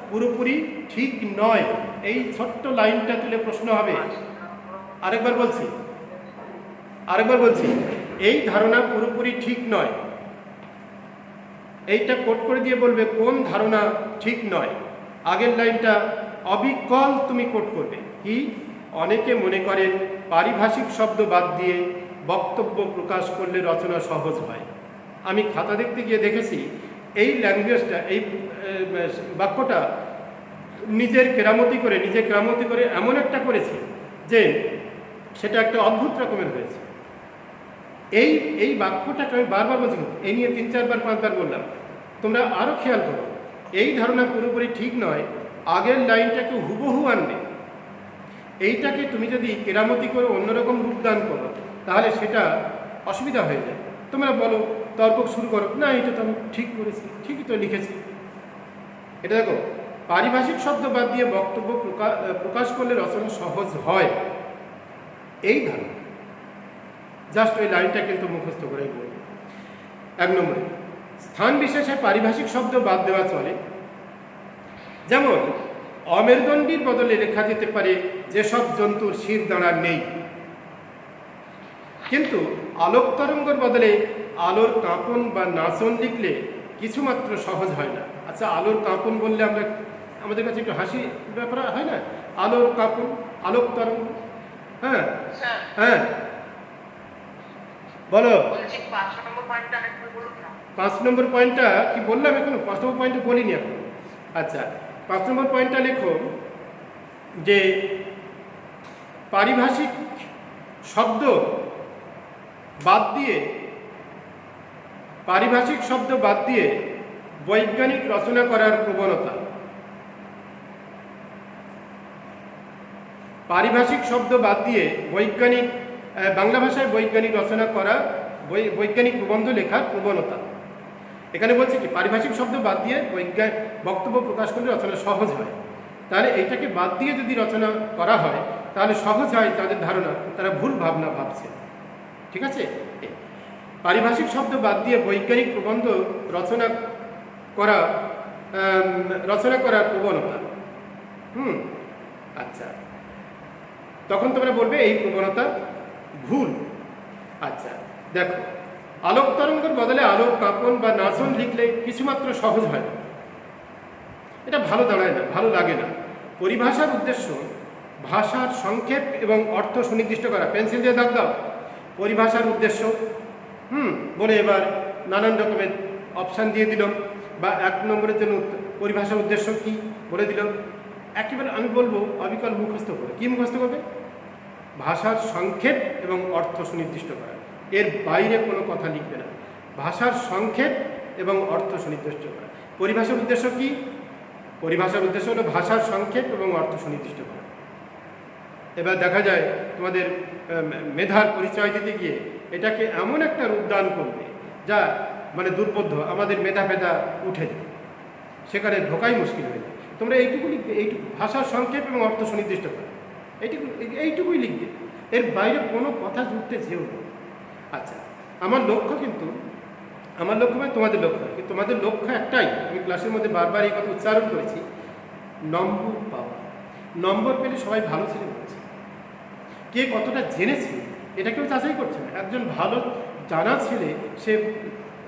S1: পুরোপুরি ঠিক নয়, এই ছোট্ট লাইনটা তুলে প্রশ্ন হবে। আরেকবার বলছি, এই ধারণা পুরোপুরি ঠিক নয়। এইটা কোট করে দিয়ে বলবে কোন ধারণা ঠিক নয়। আগের লাইনটা অবিকল তুমি কোট করবে কি? অনেকে মনে করেন পারিভাষিক শব্দ বাদ দিয়ে বক্তব্য প্রকাশ করলে রচনা সহজ হয়। আমি খাতা দেখতে গিয়ে দেখেছি এই ল্যাঙ্গুয়েজটা, এই বাক্যটা নিজে কেরামতি করে এমন একটা করেছে যে সেটা একটা অদ্ভুত রকমের হয়েছে। এই বাক্যটাকে আমি বারবার বলছি, এই নিয়ে 3, 4 বার 5 বার বললাম, তোমরা আরও খেয়াল করো। এই ধারণা পুরোপুরি ঠিক নয়, আগের লাইনটাকে হুবহু আনবে। এইটাকে তুমি যদি কেরামতি করে অন্যরকম রূপদান করো, তাহলে সেটা অসুবিধা হয়ে যায়। তোমরা বলো, তর্ক শুরু করো, না এটা তো আমি ঠিক করেছি, ঠিকই তো লিখেছি। এটা দেখো, পারিভাষিক শব্দ বাদ দিয়ে বক্তব্য প্রকাশ করলে রচনা সহজ হয়, এই ধারণা। জাস্ট ওই লাইনটা কিন্তু মুখস্থ করেই বলবে। 1 নম্বরে, স্থান বিশেষে পারিভাষিক শব্দ বাদ দেওয়া চলে। যেমন অমেরুদণ্ডীর বদলে লেখা যেতে পারে যেসব জন্তুর শির দাঁড়ার নেই। কিন্তু আলোক তরঙ্গের বদলে আলোর কাঁপন বা নাচন লিখলে কিছুমাত্র সহজ হয় না। আচ্ছা, আলোর কাঁপন বললে আমাদের কাছে একটু হাসি ব্যাপার হয় না? আলোর কাঁপন, আলোক তরঙ্গ। হ্যাঁ হ্যাঁ, বলো। 5 নম্বর পয়েন্টটা কি বললাম এখনো? 5 নম্বর পয়েন্টটা বলিনি এখন। আচ্ছা, 5 নম্বর পয়েন্টটা লেখো যে পারিভাষিক শব্দ বাদ দিয়ে বৈজ্ঞানিক রচনা করার প্রবণতা। পারিভাষিক শব্দ বাদ দিয়ে বাংলা ভাষায় বৈজ্ঞানিক রচনা করা, বৈজ্ঞানিক প্রবন্ধ লেখার প্রবণতা। এখানে বলছে কি, পারিভাষিক শব্দ বাদ দিয়ে বক্তব্য প্রকাশ করলে রচনা সহজ হয়। তাহলে এইটাকে বাদ দিয়ে যদি রচনা করা হয়, তাহলে সহজ হয় যাদের ধারণা, তারা ভুল ভাবনা ভাবছে। ঠিক আছে? পারিভাষিক শব্দ বাদ দিয়ে বৈজ্ঞানিক প্রবন্ধ রচনা করার প্রবণতা। আচ্ছা, তখন তোমরা বলবে এই প্রবণতা ভুল। আচ্ছা দেখো, আলোক তরঙ্গের বদলে আলোক কাঁপন বা নাচন লিখলে কিছুমাত্র সহজ হয় না, এটা ভালো দাঁড়ায় না, ভালো লাগে না। পরিভাষার উদ্দেশ্য ভাষার সংক্ষেপ এবং অর্থ সুনির্দিষ্ট করা। পেন্সিল দিয়ে দাগ দাও, পরিভাষার উদ্দেশ্য বলে এবার নানান রকমের অপশান দিয়ে দিলাম, বা 1 নম্বরের জন্য পরিভাষার উদ্দেশ্য কি বলে দিলাম। একেবারে আমি বলবো অবিকল মুখস্থ করে। কি মুখস্থ করবে? ভাষার সংক্ষেপ এবং অর্থ সুনির্দিষ্ট করা, এর বাইরে কোনো কথা লিখবে না। ভাষার সংক্ষেপ এবং অর্থ সুনির্দিষ্ট করা। পরিভাষার উদ্দেশ্য কি? পরিভাষার উদ্দেশ্য হলো ভাষার সংক্ষেপ এবং অর্থ সুনির্দিষ্ট করা। এবার দেখা যায় তোমাদের মেধার পরিচয় দিতে গিয়ে এটাকে এমন একটা রূপদান করবে যা মানে দুর্বোধ্য, আমাদের মেধা উঠে যায়, সেখানে ঢোকাই মুশকিল হয়ে যায়। তোমরা এইটুকু লিখবে, এইটুকু ভাষার সংক্ষেপ এবং অর্থ সুনির্দিষ্ট করা, এইটুকুই লিখবে, এর বাইরে কোনো কথা জুড়তে যেও না। আচ্ছা, আমার লক্ষ্য মানে তোমাদের লক্ষ্য, কিন্তু তোমাদের লক্ষ্য একটাই, আমি ক্লাসের মধ্যে বারবার এই কথা উচ্চারণ করেছি, নম্বর পাওয়া। নম্বর পেলে সবাই ভালো ছেলে বলছে, কে কতটা জেনেছে এটা কেউ যাচাই করছে না। একজন ভালো জানা ছেলে, সে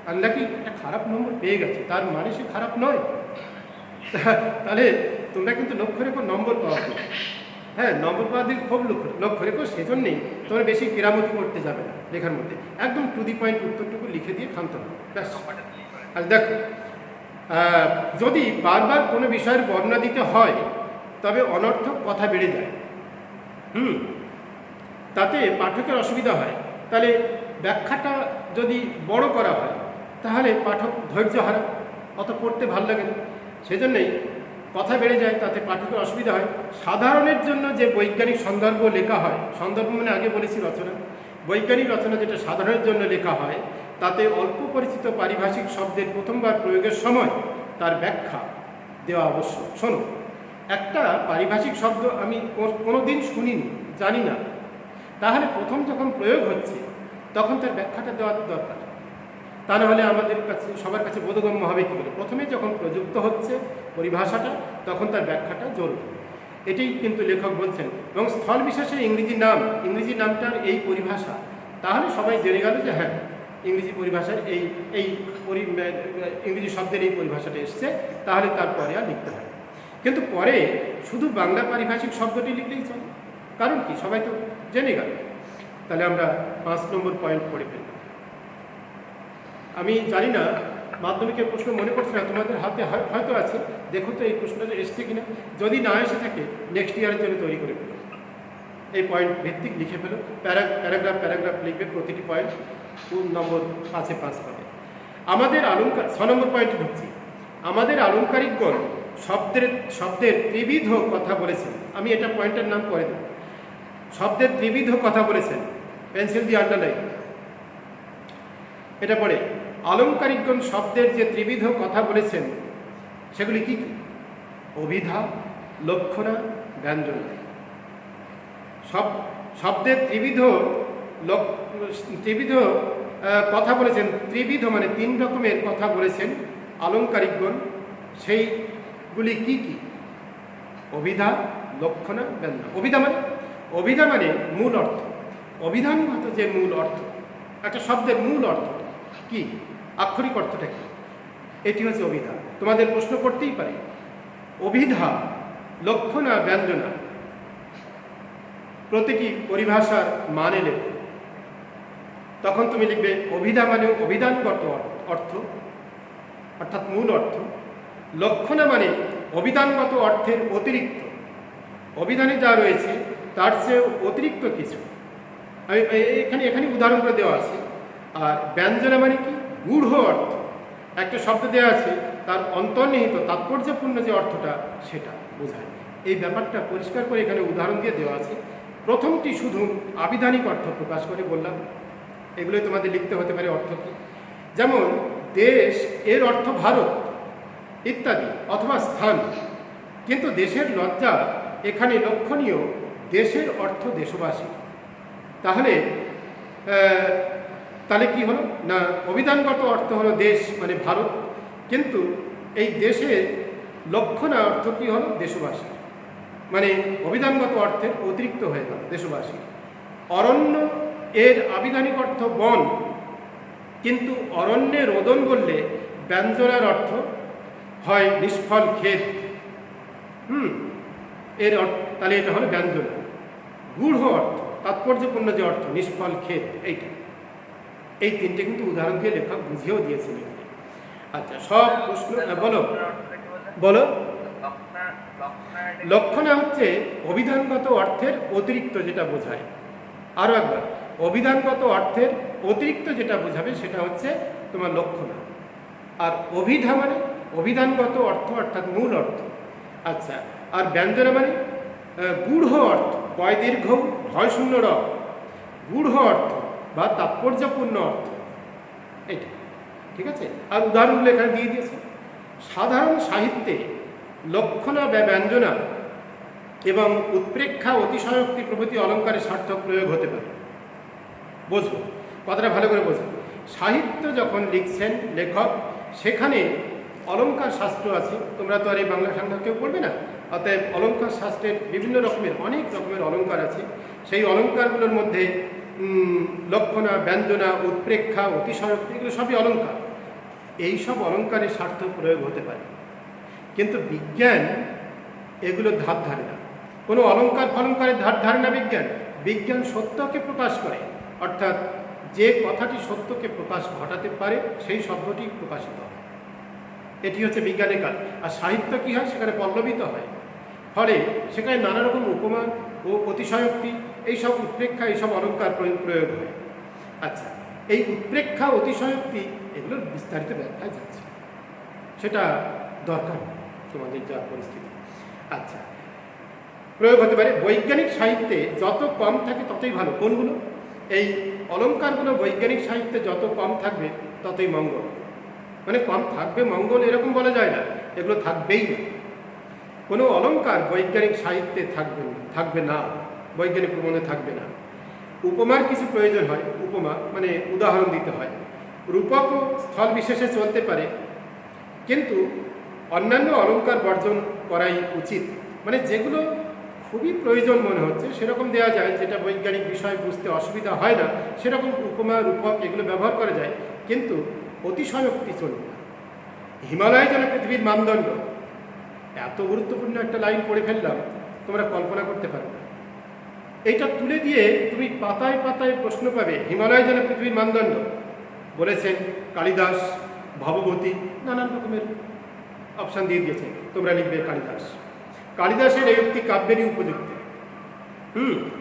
S1: আনলাকি একটা খারাপ নম্বর পেয়ে গেছে, তার মানে সে খারাপ নয়। তাহলে তোমরা কিন্তু লক্ষ্য রেখো নম্বর পাওয়ার দিকে। হ্যাঁ, নম্বর পাওয়ার দিকে খুব লক্ষ্য রেখো। সেজন্যেই তোমরা বেশি কেরামতি করতে যাবে না লেখার মধ্যে, একদম টু দি পয়েন্ট উত্তরটুকু লিখে দিয়ে থামতে হবে। আর দেখো, যদি বারবার কোনো বিষয়ের বর্ণনা দিতে হয় তবে অনর্থক কথা বেড়ে যায়। তাতে পাঠকের অসুবিধা হয়। তাহলে ব্যাখ্যাটা যদি বড় করা হয় তাহলে পাঠক ধৈর্য হারা, অত পড়তে ভালো লাগে না, সেজন্যই কথা বেড়ে যায়, তাতে পাঠকের অসুবিধা হয়। সাধারণের জন্য যে বৈজ্ঞানিক সন্দর্ভ লেখা হয়, সন্দর্ভ মানে আগে বলেছি রচনা, বৈজ্ঞানিক রচনা যেটা সাধারণের জন্য লেখা হয়, তাতে অল্প পরিচিত পারিভাষিক শব্দের প্রথমবার প্রয়োগের সময় তার ব্যাখ্যা দেওয়া আবশ্যক। শোনো, একটা পারিভাষিক শব্দ আমি কোনো দিন শুনিনি, জানি না, তাহলে প্রথম যখন প্রয়োগ হচ্ছে তখন তার ব্যাখ্যাটা দেওয়ার দরকার। তা নাহলে আমাদের কাছে সবার কাছে বোধগম্য হবে কী করে? প্রথমে যখন প্রযুক্ত হচ্ছে পরিভাষাটা, তখন তার ব্যাখ্যাটা জরুরি। এটাই কিন্তু লেখক বলছেন। এবং স্থল বিশেষে ইংরেজি নামটার এই পরিভাষা, তাহলে সবাই জেনে গেল যে হ্যাঁ, ইংরেজি পরিভাষার এই ইংরেজি শব্দের এই পরিভাষাটা এসছে, তাহলে তারপরে আর লিখতে হয়। কিন্তু পরে শুধু বাংলা পারিভাষিক শব্দটি লিখলেই চলে, কারণ কি সবাই তো জেনে গেল। তাহলে আমরা 5 নম্বর পয়েন্ট পড়ে ফেললাম। আমি জানি না, মাধ্যমিকের প্রশ্ন মনে পড়ছে না, তোমাদের হাতে হয়তো আছে, দেখো তো এই প্রশ্নটা এসছে কিনা। যদি না এসে থাকে নেক্সট ইয়ারের জন্য তৈরি করে ফেলো, এই পয়েন্ট ভিত্তিক লিখে ফেলো, প্যারাগ্রাফ লিখবে, প্রতিটি পয়েন্ট 2 নম্বর 5-এ 5 পাবে। আমাদের অলঙ্কার 6 নম্বর পয়েন্টে ঢুকছি। আমাদের আলংকারিকগণ শব্দের ত্রিবিধ কথা বলেছেন। আমি এটা পয়েন্টের নাম করে দেব। শব্দের ত্রিবিধ কথা বলেছেন, পেন্সিল দিয়ে আন্ডারলাইন এটা পড়ে। আলংকারিকগণ শব্দের যে ত্রিবিধ কথা বলেছেন সেগুলি কি কি? অভিধা, লক্ষণা, ব্যঞ্জনা। শব্দের ত্রিবিধ কথা বলেছেন, ত্রিবিধ মানে 3 রকমের কথা বলেছেন আলংকারিকগণ। সেইগুলি কি কি? অভিধা, লক্ষণা, ব্যঞ্জনা। অভিধা মানে মূল অর্থ, অভিধানগত যে মূল অর্থ, একটা শব্দের মূল অর্থ কি, আক্ষরিক অর্থটা কি, এটি হচ্ছে অভিধা। তোমাদের প্রশ্ন করতেই পারে অভিধা, লক্ষণা, ব্যঞ্জনা প্রতিটি পরিভাষার মানে লেখো। তখন তুমি লিখবে অভিধা মানে অভিধানগত অর্থ, অর্থাৎ মূল অর্থ। লক্ষণা মানে অভিধানগত অর্থের অতিরিক্ত, অভিধানে যা রয়েছে তার চেয়ে অতিরিক্ত কিছু। আমি এখানে উদাহরণ করে দেওয়া আছে। আর ব্যঞ্জনা মানে কি? গূঢ় অর্থ। একটা শব্দ দেওয়া আছে, তার অন্তর্নিহিত তাৎপর্যপূর্ণ যে অর্থটা, সেটা বোঝায়। এই ব্যাপারটা পরিষ্কার করে এখানে উদাহরণ দিয়ে দেওয়া আছে। প্রথমটি শুধু আবিধানিক অর্থ প্রকাশ করে বললাম, এগুলোই তোমাদের লিখতে হতে পারে অর্থ কী। যেমন দেশ, এর অর্থ ভারত ইত্যাদি, অথবা স্থান। কিন্তু দেশের লজ্জা এখানে লক্ষণীয়, দেশের অর্থ দেশবাসী। তাহলে কি হলো না, অভিধানগত অর্থ হলো দেশ মানে ভারত, কিন্তু এই দেশের লক্ষণা অর্থ কি হলো? দেশবাসী। মানে অভিধানগত অর্থের অতিরিক্ত হয়ে গেল দেশবাসী। অরণ্য, এর আবিধানিক অর্থ বন, কিন্তু অরণ্যে রোদন বললে ব্যঞ্জনার অর্থ হয় নিষ্ফল ক্ষেত। এর অর্থ তাহলে এটা হলো ব্যঞ্জনা। গূঢ় অর্থ, তাৎপর্যপূর্ণ যে অর্থ, নিষ্ফল ক্ষেত, এইটা। এই 3টে কিন্তু উদাহরণ দিয়ে লেখক বুঝিয়েও দিয়েছিলেন। আচ্ছা, সব প্রশ্ন বলো। লক্ষণা হচ্ছে অভিধানগত অর্থের অতিরিক্ত যেটা বোঝায়। আরও একবার, অভিধানগত অর্থের অতিরিক্ত যেটা বোঝাবে সেটা হচ্ছে তোমার লক্ষণা। আর অভিধা মানে অভিধানগত অর্থ, অর্থাৎ মূল অর্থ। আচ্ছা, আর ব্যঞ্জনা মানে গূঢ় অর্থ, কয় দীর্ঘ ঢয় শূন্য র, গূঢ় অর্থ বা তাৎপর্যপূর্ণ অর্থ, এটা ঠিক আছে। আর উদাহরণগুলো এখানে দিয়ে দিয়েছে। সাধারণ সাহিত্যে লক্ষণা বা ব্যঞ্জনা এবং উৎপ্রেক্ষা, অতিশয়োক্তি প্রভৃতি অলঙ্কারে সার্থক প্রয়োগ হতে পারে। বোঝো কথাটা ভালো করে বোঝো। সাহিত্য যখন লিখছেন লেখক, সেখানে অলঙ্কার শাস্ত্র আছে। তোমরা তো আর এই বাংলা সংখ্যা কেউ পড়বে না, অতএব অলঙ্কার শাস্ত্রের বিভিন্ন রকমের, অনেক রকমের অলঙ্কার আছে। সেই অলঙ্কারগুলোর মধ্যে লক্ষণা, ব্যঞ্জনা, উৎপ্রেক্ষা, অতিশয়োক্তি, এগুলো সবই অলঙ্কার। এই সব অলঙ্কারে সার্থক প্রয়োগ হতে পারে, কিন্তু বিজ্ঞান এগুলো ধার ধারে না। কোনো অলঙ্কার ফলঙ্কারের ধার ধারে না বিজ্ঞান সত্যকে প্রকাশ করে, অর্থাৎ যে কথাটি সত্যকে প্রকাশ ঘটাতে পারে সেই শব্দটি প্রকাশিত হয়। এটি হচ্ছে বিজ্ঞানের কাজ। আর সাহিত্য কী হয়? সেখানে পল্লবিত হয়, ফলে সেখানে নানা রকম উপমা ও অতিশয়োক্তি, এইসব উৎপ্রেক্ষা, এইসব অলঙ্কার প্রয়োগ হয়। আচ্ছা, এই উৎপ্রেক্ষা, অতিশয়োক্তি, এগুলোর বিস্তারিত ব্যাখ্যায় যাচ্ছে। সেটা দরকার নেই তোমাদের যা পরিস্থিতি। আচ্ছা, প্রয়োগ হতে পারে বৈজ্ঞানিক সাহিত্যে যত কম থাকে ততই ভালো। কোনগুলো? এই অলংকারগুলো বৈজ্ঞানিক সাহিত্যে যত কম থাকবে ততই মঙ্গল। মানে কম থাকবে মঙ্গল এরকম বলা যায় না, এগুলো থাকবেই না। কোনো অলংকার বৈজ্ঞানিক সাহিত্যে থাকবে না, বৈজ্ঞানিক প্রবন্ধে থাকবে না। উপমার কিছু প্রয়োজন হয়, উপমা মানে উদাহরণ দিতে হয়। রূপকও স্থল বিশেষে চলতে পারে, কিন্তু অন্যান্য অলংকার বর্জন করাই উচিত। মানে যেগুলো খুবই প্রয়োজন মনে হচ্ছে সেরকম দেওয়া যায়, যেটা বৈজ্ঞানিক বিষয় বুঝতে অসুবিধা হয় না, সেরকম উপমা রূপক এগুলো ব্যবহার করা যায়, কিন্তু অতিশয়োক্তি চলবে না। হিমালয় যেন পৃথিবীর মানদণ্ড, এত গুরুত্বপূর্ণ একটা লাইন পড়ে ফেললাম, তোমরা কল্পনা করতে পারবে না। এইটা তুলে দিয়ে তুমি পাতায় পাতায় প্রশ্ন পাবে। হিমালয় যেন পৃথিবীর মানদণ্ড বলেছেন কালিদাস, ভবভূতি, নানান রকমের অপশান দিয়ে দিয়েছে, তোমরা লিখবে কালিদাস। কালিদাসের এই উক্তি কাব্যেরই উপযুক্ত,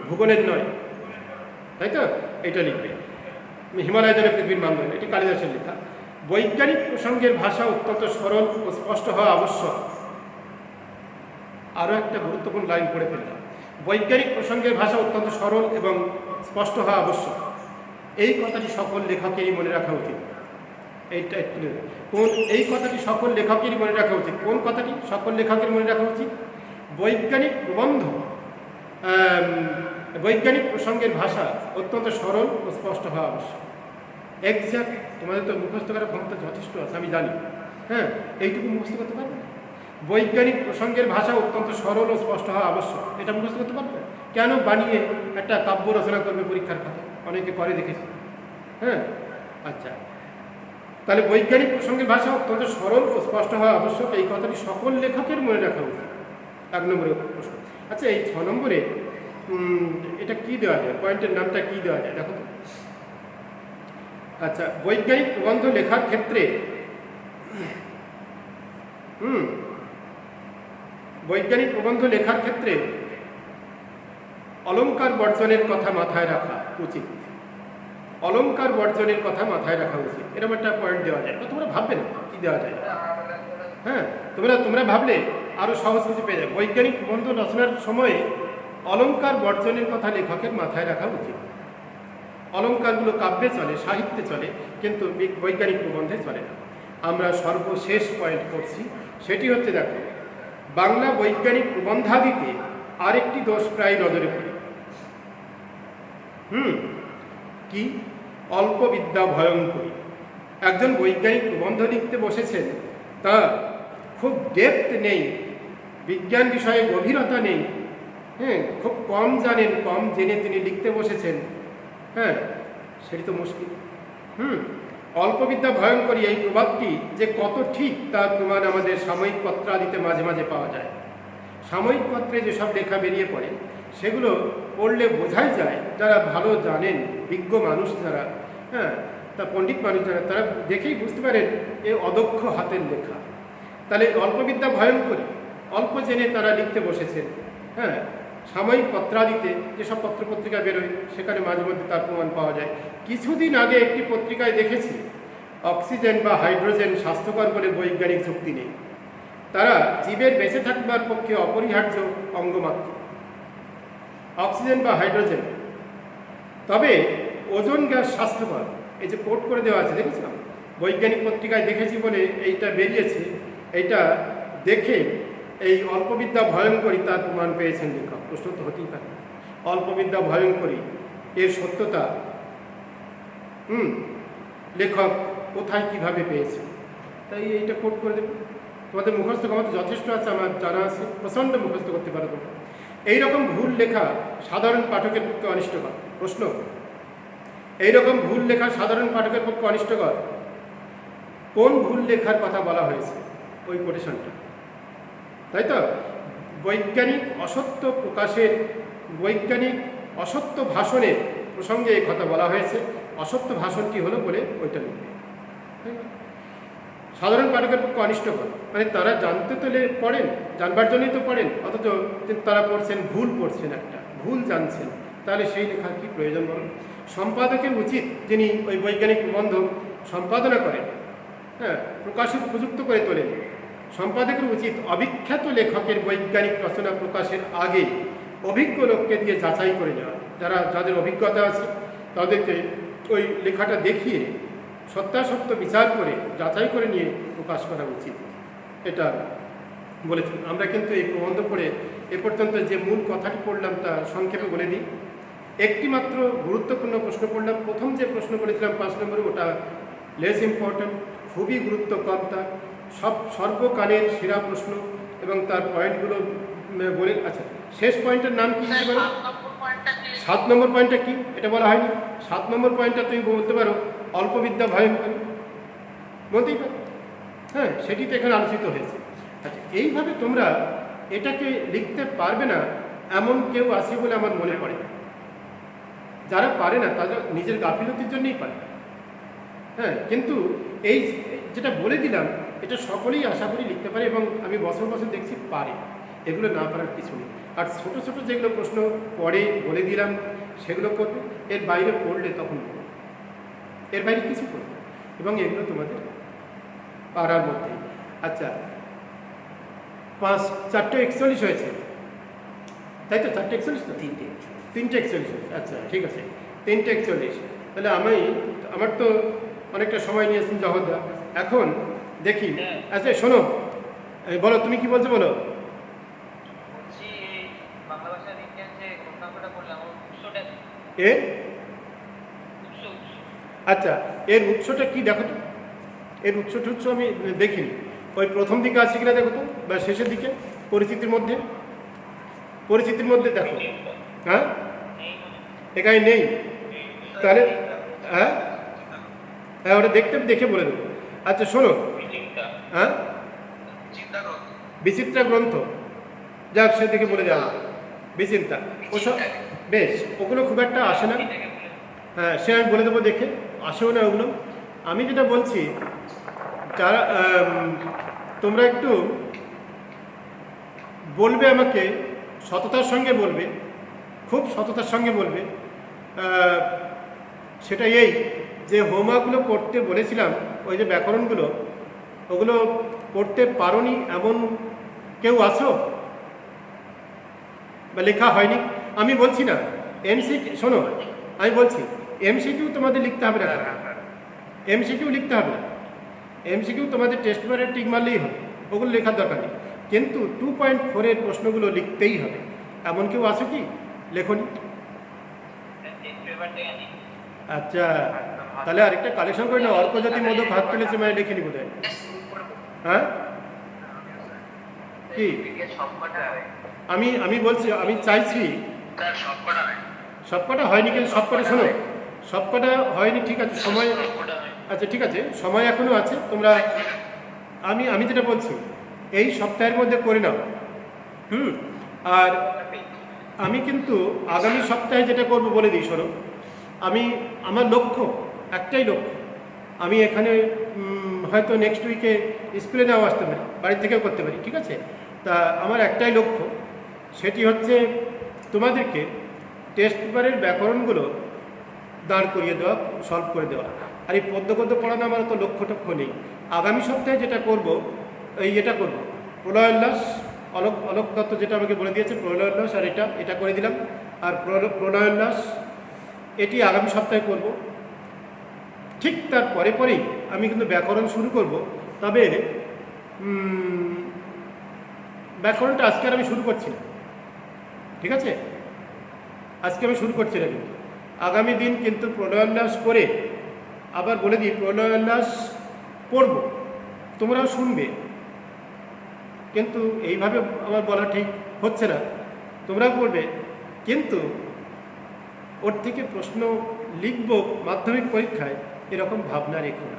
S1: ভূগোলের নয়, তাই তো? এটা লিখবে হিমালয় যেন পৃথিবীর মানদণ্ড, এটি কালিদাসের লেখা। বৈজ্ঞানিক প্রসঙ্গের ভাষা অত্যন্ত সরল ও স্পষ্ট হওয়া আবশ্যক। আরও একটা গুরুত্বপূর্ণ লাইন পড়ে ফেললাম, বৈজ্ঞানিক প্রসঙ্গের ভাষা অত্যন্ত সরল এবং স্পষ্ট হওয়া আবশ্যক। এই কথাটি সকল লেখকেরই মনে রাখা উচিত। এইটা একটু এই কথাটি সকল লেখকেরই মনে রাখা উচিত। কোন কথাটি সকল লেখকের মনে রাখা উচিত? বৈজ্ঞানিক প্রবন্ধ, বৈজ্ঞানিক প্রসঙ্গের ভাষা অত্যন্ত সরল ও স্পষ্ট হওয়া আবশ্যক। এক্স্যাক্ট, তোমাদের তো মুখস্থ করার ক্ষমতা যথেষ্ট আছে আমি জানি, হ্যাঁ, এইটুকু মুখস্থ করতে পারবে না? বৈজ্ঞানিক প্রসঙ্গের ভাষা অত্যন্ত সরল ও স্পষ্ট হওয়া আবশ্যক, এটা মুখস্থ করতে পারবে? কেন বানিয়ে একটা কাব্য রচনা করবে পরীক্ষার খাতা? অনেকে করে দেখেছি, হ্যাঁ। আচ্ছা, তাহলে বৈজ্ঞানিক প্রসঙ্গের ভাষা অত্যন্ত সরল ও স্পষ্ট হওয়া আবশ্যক, এই কথাটি সকল লেখকের মনে রাখা উচিত। 1 নম্বরে প্রশ্ন। আচ্ছা, এই 6 নম্বরে এটা কি দেওয়া যায়, পয়েন্টের নামটা কি দেওয়া যায় দেখো তো। আচ্ছা, বৈজ্ঞানিক প্রবন্ধ লেখার ক্ষেত্রে বৈজ্ঞানিক প্রবন্ধ লেখার ক্ষেত্রে অলংকার বর্জনের কথা মাথায় রাখা উচিত। অলংকার বর্জনের কথা মাথায় রাখা উচিত, এরকম একটা পয়েন্ট দেওয়া যায়। তোমরা ভাববে না কি দেওয়া যায়, হ্যাঁ, তোমরা ভাবলে আরো সহজ কিছু পেয়ে যাবে। বৈজ্ঞানিক প্রবন্ধ রচনার সময়ে অলংকার বর্জনের কথা লেখকের মাথায় রাখা উচিত। অলংকারগুলো কাব্যে চলে, সাহিত্যে চলে, কিন্তু বৈজ্ঞানিক প্রবন্ধে চলে না। আমরা সর্বশেষ পয়েন্ট করছি, সেটি হচ্ছে দেখো, বাংলা বৈজ্ঞানিক প্রবন্ধাদিতে আরেকটি দোষ প্রায় নজরে পড়ে। কি? অল্প বিদ্যা ভয়ঙ্করী। একজন বৈজ্ঞানিক প্রবন্ধ লিখতে বসেছেন, তা খুব ডেপথ নেই, বিজ্ঞান বিষয়ে গভীরতা নেই, হ্যাঁ, খুব কম জানেন, কম জেনে তিনি লিখতে বসেছেন, হ্যাঁ, সেটি তো মুশকিল। অল্পবিদ্যা ভয়ঙ্করী, এই প্রভাবটি যে কত ঠিক তার প্রমাণ আমাদের সাময়িক পত্রাদিতে মাঝে মাঝে পাওয়া যায়। সাময়িক পত্রে যেসব লেখা বেরিয়ে পড়ে সেগুলো পড়লে বোঝাই যায়, যারা ভালো জানেন, বিজ্ঞ মানুষ যারা, হ্যাঁ, তা পণ্ডিত মানুষ যারা, তারা দেখেই বুঝতে পারেন এ অদক্ষ হাতের লেখা। তাহলে অল্পবিদ্যা ভয়ঙ্করী, অল্প জেনে তারা লিখতে বসেছেন, হ্যাঁ। সাময়িক পত্রাদিতে যেসব পত্রপত্রিকা বেরোয় সেখানে মাঝে মধ্যে তার প্রমাণ পাওয়া যায়। কিছুদিন আগে একটি পত্রিকায় দেখেছি, অক্সিজেন বা হাইড্রোজেন স্বাস্থ্যকর বলে বৈজ্ঞানিক যুক্তি নেই, তারা জীবের বেঁচে থাকবার পক্ষে অপরিহার্য অঙ্গমাত্র, অক্সিজেন বা হাইড্রোজেন। তবে ওজোন গ্যাস স্বাস্থ্যকর, এই যে কোট করে দেওয়া আছে, দেখেছিলাম বৈজ্ঞানিক পত্রিকায় দেখেছি বলে এইটা বেরিয়েছে। এইটা দেখে এই অল্পবিদ্যা ভয়ঙ্করী তার প্রমাণ পেয়েছেন লেখক। প্রশ্ন তো হতেই পারে, অল্পবিদ্যা ভয়ঙ্করী এর সত্যতা লেখক কোথায় কিভাবে পেয়েছে, তাই এইটা কোট করে দেবে। তোমাদের মুখস্থ ক্ষমতা যথেষ্ট আছে, আমার জানা আছে, প্রচণ্ড মুখস্থ করতে পারো তোমরা। এইরকম ভুল লেখা সাধারণ পাঠকের পক্ষে অনিষ্টকর। প্রশ্ন, এইরকম ভুল লেখা সাধারণ পাঠকের পক্ষে অনিষ্টকর। কোন ভুল লেখার কথা বলা হয়েছে ওই কোটেশনটা, তাই তো? বৈজ্ঞানিক অসত্য প্রকাশের, বৈজ্ঞানিক অসত্য ভাষণের প্রসঙ্গে এই কথা বলা হয়েছে। অসত্য ভাষণটি হলো বলে ওইটা লিখবে। সাধারণ পাঠকের পক্ষে অনিষ্টকর, মানে তারা জানতে তো পড়েন, জানবার জন্যই তো পড়েন, অথচ তারা পড়ছেন, ভুল পড়ছেন, একটা ভুল জানছেন, তাহলে সেই লেখার কি প্রয়োজন বলুন? সম্পাদকের উচিত, যিনি ওই বৈজ্ঞানিক প্রবন্ধ সম্পাদনা করেন, হ্যাঁ, প্রকাশের উপযুক্ত করে তোলেন। সম্পাদকের উচিত অবিখ্যাত লেখকের বৈজ্ঞানিক রচনা প্রকাশের আগে অভিজ্ঞ লোককে দিয়ে যাচাই করে নেওয়া। যাদের অভিজ্ঞতা আছে তাদেরকে ওই লেখাটা দেখিয়ে সত্যাসত্য বিচার করে যাচাই করে নিয়ে প্রকাশ করা উচিত, এটা বলেছেন। আমরা কিন্তু এই প্রবন্ধ পড়ে এ পর্যন্ত যে মূল কথাটি পড়লাম তা সংক্ষেপে বলে দিই। একটি মাত্র গুরুত্বপূর্ণ প্রশ্ন পড়লাম। প্রথম যে প্রশ্ন বলেছিলাম 5 নম্বরে, ওটা লেস ইম্পর্ট্যান্ট, খুবই গুরুত্ব কম তার, সর্বকালের সেরা প্রশ্ন এবং তার পয়েন্টগুলো বলে। আচ্ছা, শেষ পয়েন্টের নাম কি বলে? 7 নম্বর পয়েন্টটা কি এটা বলা হয়নি। 7 নম্বর পয়েন্টটা তুমি বলতে পারো অল্প বিদ্যা ভয়ঙ্কর, বলতেই পারো। হ্যাঁ, সেটি তো এখানে আলোচিত হয়েছে। আচ্ছা, এইভাবে তোমরা এটাকে লিখতে পারবে না এমন কেউ আছে বলে আমার মনে পড়ে না। যারা পারে না তারা নিজের গাফিলতির জন্যই পারে না। হ্যাঁ, কিন্তু এই যেটা বলে দিলাম এটা সকলেই আশা করি লিখতে পারে, এবং আমি বছর বছর দেখছি পারে। এগুলো না পারার কিছু নেই। আর ছোটো ছোটো যেগুলো প্রশ্ন পড়ে বলে দিলাম সেগুলো করবে, এর বাইরে পড়লে তখন করবে, এর বাইরে কিছু করবে না। এবং এগুলো তোমাদের পারার মধ্যে। আচ্ছা, 4:41 হয়েছে, তাই তো? 4:41 তো? 3:41 হয়েছে। আচ্ছা, ঠিক আছে, 3:41। তাহলে আমার তো অনেকটা সময় নিয়েছেন জহরদা। এখন দেখি। আচ্ছা শোনো, বলো তুমি কি বলছো, বলো। আচ্ছা, এর উৎসটা কি দেখো তো। এর উৎস আমি দেখিনি। ওই প্রথম দিকে আছে কিনা দেখো তো, বা শেষের দিকে পরিচিতির মধ্যে দেখো। হ্যাঁ, এখানে নেই। তাহলে হ্যাঁ হ্যাঁ, ওটা দেখে বলে দেবো। আচ্ছা শোনো, হ্যাঁ, বিচিত্রা গ্রন্থ, যাক সে দেখে বলে দেওয়া। বিচিন্তা, ওসব বেশ, ওগুলো খুব একটা আসে না। হ্যাঁ, সে আমি বলে দেবো, দেখে আসেও না ওগুলো। আমি যেটা বলছি, যারা তোমরা একটু বলবে আমাকে, সততার সঙ্গে বলবে, খুব সততার সঙ্গে বলবে। সেটা এই যে হোমওয়ার্কগুলো করতে বলেছিলাম, ওই যে ব্যাকরণগুলো, ওগুলো করতে পারোনি এমন কেউ আছো, বা লেখা হয়নি? আমি বলছি না শোনো, আমি বলছি এমসিকিউ তোমাদের লিখতে হবে না, এমসিকিউ লিখতে হবে না। এমসিকিউ তোমাদের টেস্ট পেপারে টিক মারলেই হবে, ওগুলো লেখার দরকার নেই। কিন্তু 2.4-এর প্রশ্নগুলো লিখতেই হবে। এমন কেউ আছে কি লেখনি? আচ্ছা, তাহলে আরেকটা কালেকশন করে না, অল্প যদি মোদক হাত তুলেছে মানে লেখিনি বোধ হয়। হ্যাঁ, কি আমি বলছি, আমি চাইছি সবকটা হয়নি, কিন্তু সবকটা শোনো, সবকটা হয়নি, ঠিক আছে, সময়। আচ্ছা ঠিক আছে, সময় এখনো আছে। তোমরা আমি যেটা বলছি এই সপ্তাহের মধ্যে করে নাও। আর আমি কিন্তু আগামী সপ্তাহে যেটা করব বলে দিই, শোনো। আমার লক্ষ্য, একটাই লক্ষ্য। আমি এখানে হয়তো নেক্সট উইকে স্কুলে নাও আসতে পারি, বাড়ি থেকেও করতে পারি, ঠিক আছে? তা আমার একটাই লক্ষ্য, সেটি হচ্ছে তোমাদেরকে টেস্ট পেপারের ব্যাকরণগুলো দাঁড় করিয়ে দেওয়া, সলভ করে দেওয়া। আর এই পদ্য পড়ানো আমার তো লক্ষ্য নেই। আগামী সপ্তাহে যেটা করব, এটা করব প্রলয় উল্লাস, অলোক দত্ত যেটা আমাকে বলে দিয়েছে, প্রলয় উল্লাস, আর এটা করে দিলাম। আর প্রলয় উল্লাস এটি আগামী সপ্তাহে করব। ঠিক তার পরেই আমি কিন্তু ব্যাকরণ শুরু করব। তবে ব্যাকরণটা আজকে আর আমি শুরু করছি না, ঠিক আছে? আজকে আমি শুরু করছি না, কিন্তু আগামী দিন কিন্তু প্রলয়োল্লাস করে, আবার বলে দিই, প্রলয়োল্লাস পড়ব, তোমরাও শুনবে। কিন্তু এইভাবে আমার বলা ঠিক হচ্ছে না, তোমরাও পড়বে, কিন্তু ওর থেকে প্রশ্ন লিখব মাধ্যমিক পরীক্ষায়, এরকম ভাবনা রেখো না।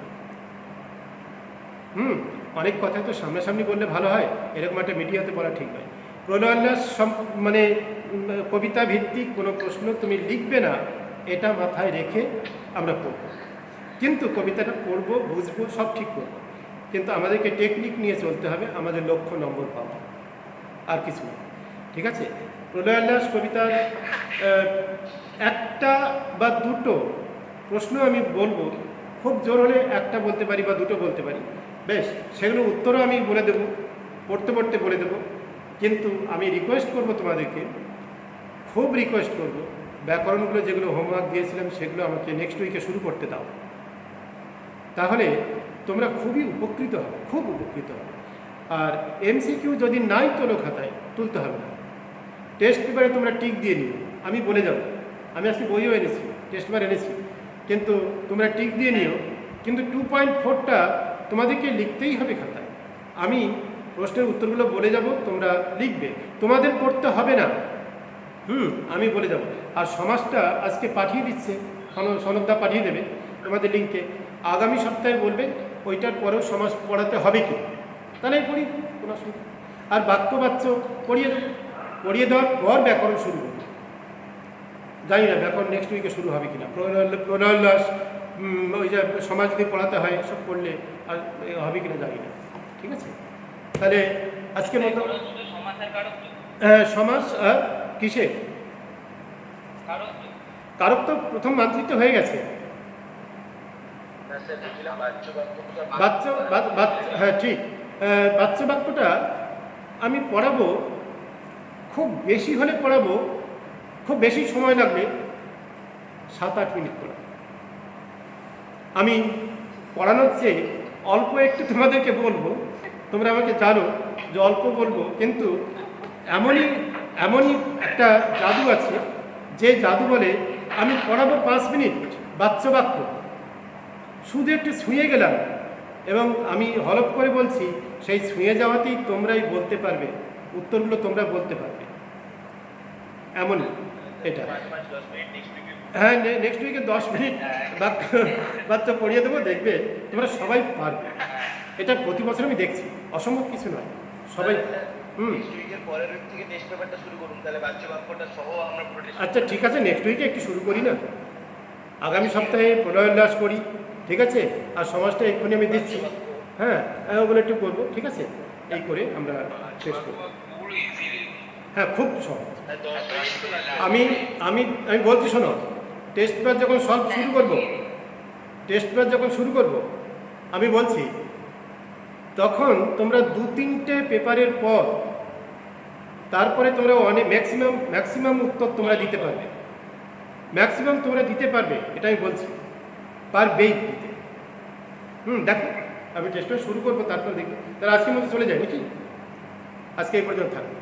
S1: অনেক কথাই তো সামনাসামনি বললে ভালো হয়, এরকম একটা মিডিয়াতে বলা ঠিক নয়। প্রলয়োল্লাস মানে কবিতা ভিত্তিক কোনো প্রশ্ন তুমি লিখবে না, এটা মাথায় রেখে আমরা পড়ব। কিন্তু কবিতাটা পড়বো, বুঝবো, সব ঠিক করব, কিন্তু আমাদেরকে টেকনিক নিয়ে চলতে হবে, আমাদের লক্ষ্য নম্বর পাওয়া, আর কিছু না, ঠিক আছে? প্রলয়োল্লাস কবিতার একটা বা দুটো প্রশ্ন আমি বলবো, খুব খুব জোর হলে একটা বলতে পারি বা দুটো বলতে পারি, বেশ সেগুলো উত্তরও আমি বলে দেবো, পড়তে পড়তে বলে দেবো। কিন্তু আমি রিকোয়েস্ট করব তোমাদেরকে, খুব রিকোয়েস্ট করব, ব্যাকরণগুলো যেগুলো হোমওয়ার্ক দিয়েছিলাম সেগুলো আমাকে নেক্সট উইকে শুরু করতে দাও, তাহলে তোমরা খুবই উপকৃত হবে, খুব উপকৃত হবে। আর এমসিকিউ যদি নাই তোলো খাতায়, তুলতে হবে না, টেস্ট পেপারে তোমরা টিক দিয়ে নিও, আমি বলে যাব। আমি আজকে বইও এনেছি, টেস্ট পেপার এনেছি, কিন্তু তোমরা টিক দিয়ে নিও। কিন্তু 2.4টা তোমাদেরকে লিখতেই হবে খাতায়। আমি প্রশ্নের উত্তরগুলো বলে যাব, তোমরা লিখবে, তোমাদের পড়তে হবে না। আমি বলে যাব। আর সমাজটা আজকে পাঠিয়ে দিচ্ছে, সনদদা পাঠিয়ে দেবে তোমাদের লিঙ্কে। আগামী সপ্তাহে বলবে ওইটার পরেও সমাজ পড়াতে হবে কি, তাহলে পড়ি, কোনো অসুবিধা। আর বাক্য পড়িয়ে দেবো, পড়িয়ে দেওয়ার পর ব্যাকরণ শুরু করবো। জানি না ব্যাকরণ নেক্সট উইকে শুরু হবে কিনা, প্রণয়োল্লাস, ওই যে সমাজ যদি পড়াতে হয় সব পড়লে আর হবে কিনা জানি না। ঠিক আছে, তাহলে আজকের মতো সমাজ আর কিসে কারক তো প্রথম মাতৃত্ব হয়ে গেছে। হ্যাঁ ঠিক, বাচ্চা বাক্যটা আমি পড়াবো, খুব বেশি হলে পড়াবো, খুব বেশি সময় লাগবে 7-8 মিনিট পড়াবো। আমি পড়ানোর চেয়ে অল্প একটু তোমাদেরকে বলবো, তোমরা আমাকে জানো যে অল্প বলবো, কিন্তু এমনই একটা জাদু আছে, যে জাদু বলে আমি পড়াবো 5 মিনিট বাচ্চা বাক্য, শুধু একটু ছুঁয়ে গেলাম, এবং আমি হলফ করে বলছি সেই ছুঁয়ে যাওয়াতেই তোমরাই বলতে পারবে, উত্তরগুলো তোমরা বলতে পারবে, এমন এটা। হ্যাঁ, নেক্সট উইকে 10 মিনিট বাচ্চা পড়িয়ে দেবো, দেখবে তোমরা সবাই পারবে। এটা প্রতি বছর আমি দেখছি, অসম্ভব কিছু নয়, সবাই। আচ্ছা ঠিক আছে, নেক্সট উইকে একটু শুরু করি না, আগামী সপ্তাহে প্রণয়োল্লাস করি, ঠিক আছে। আর সমাজটা এক্ষুনি আমি দিচ্ছি, হ্যাঁ ওগুলো একটু করবো, ঠিক আছে। এই করে আমরা শেষ করবো। হ্যাঁ খুব সহজ। আমি আমি আমি বলছি শোনো, টেস্ট পেপার যখন সলভ শুরু করব, আমি বলছি তখন তোমরা 2-3টে পেপারের পর, তারপরে তোমরা অনেক ম্যাক্সিমাম উত্তর তোমরা দিতে পারবে, এটা আমি বলছি, পারবেই দিতে। দেখো আমি টেস্ট পেপার শুরু করবো, তারপর দেখবো। তাহলে আজকের মতো চলে যায় নাকি, আজকে এই পর্যন্ত থাকবে।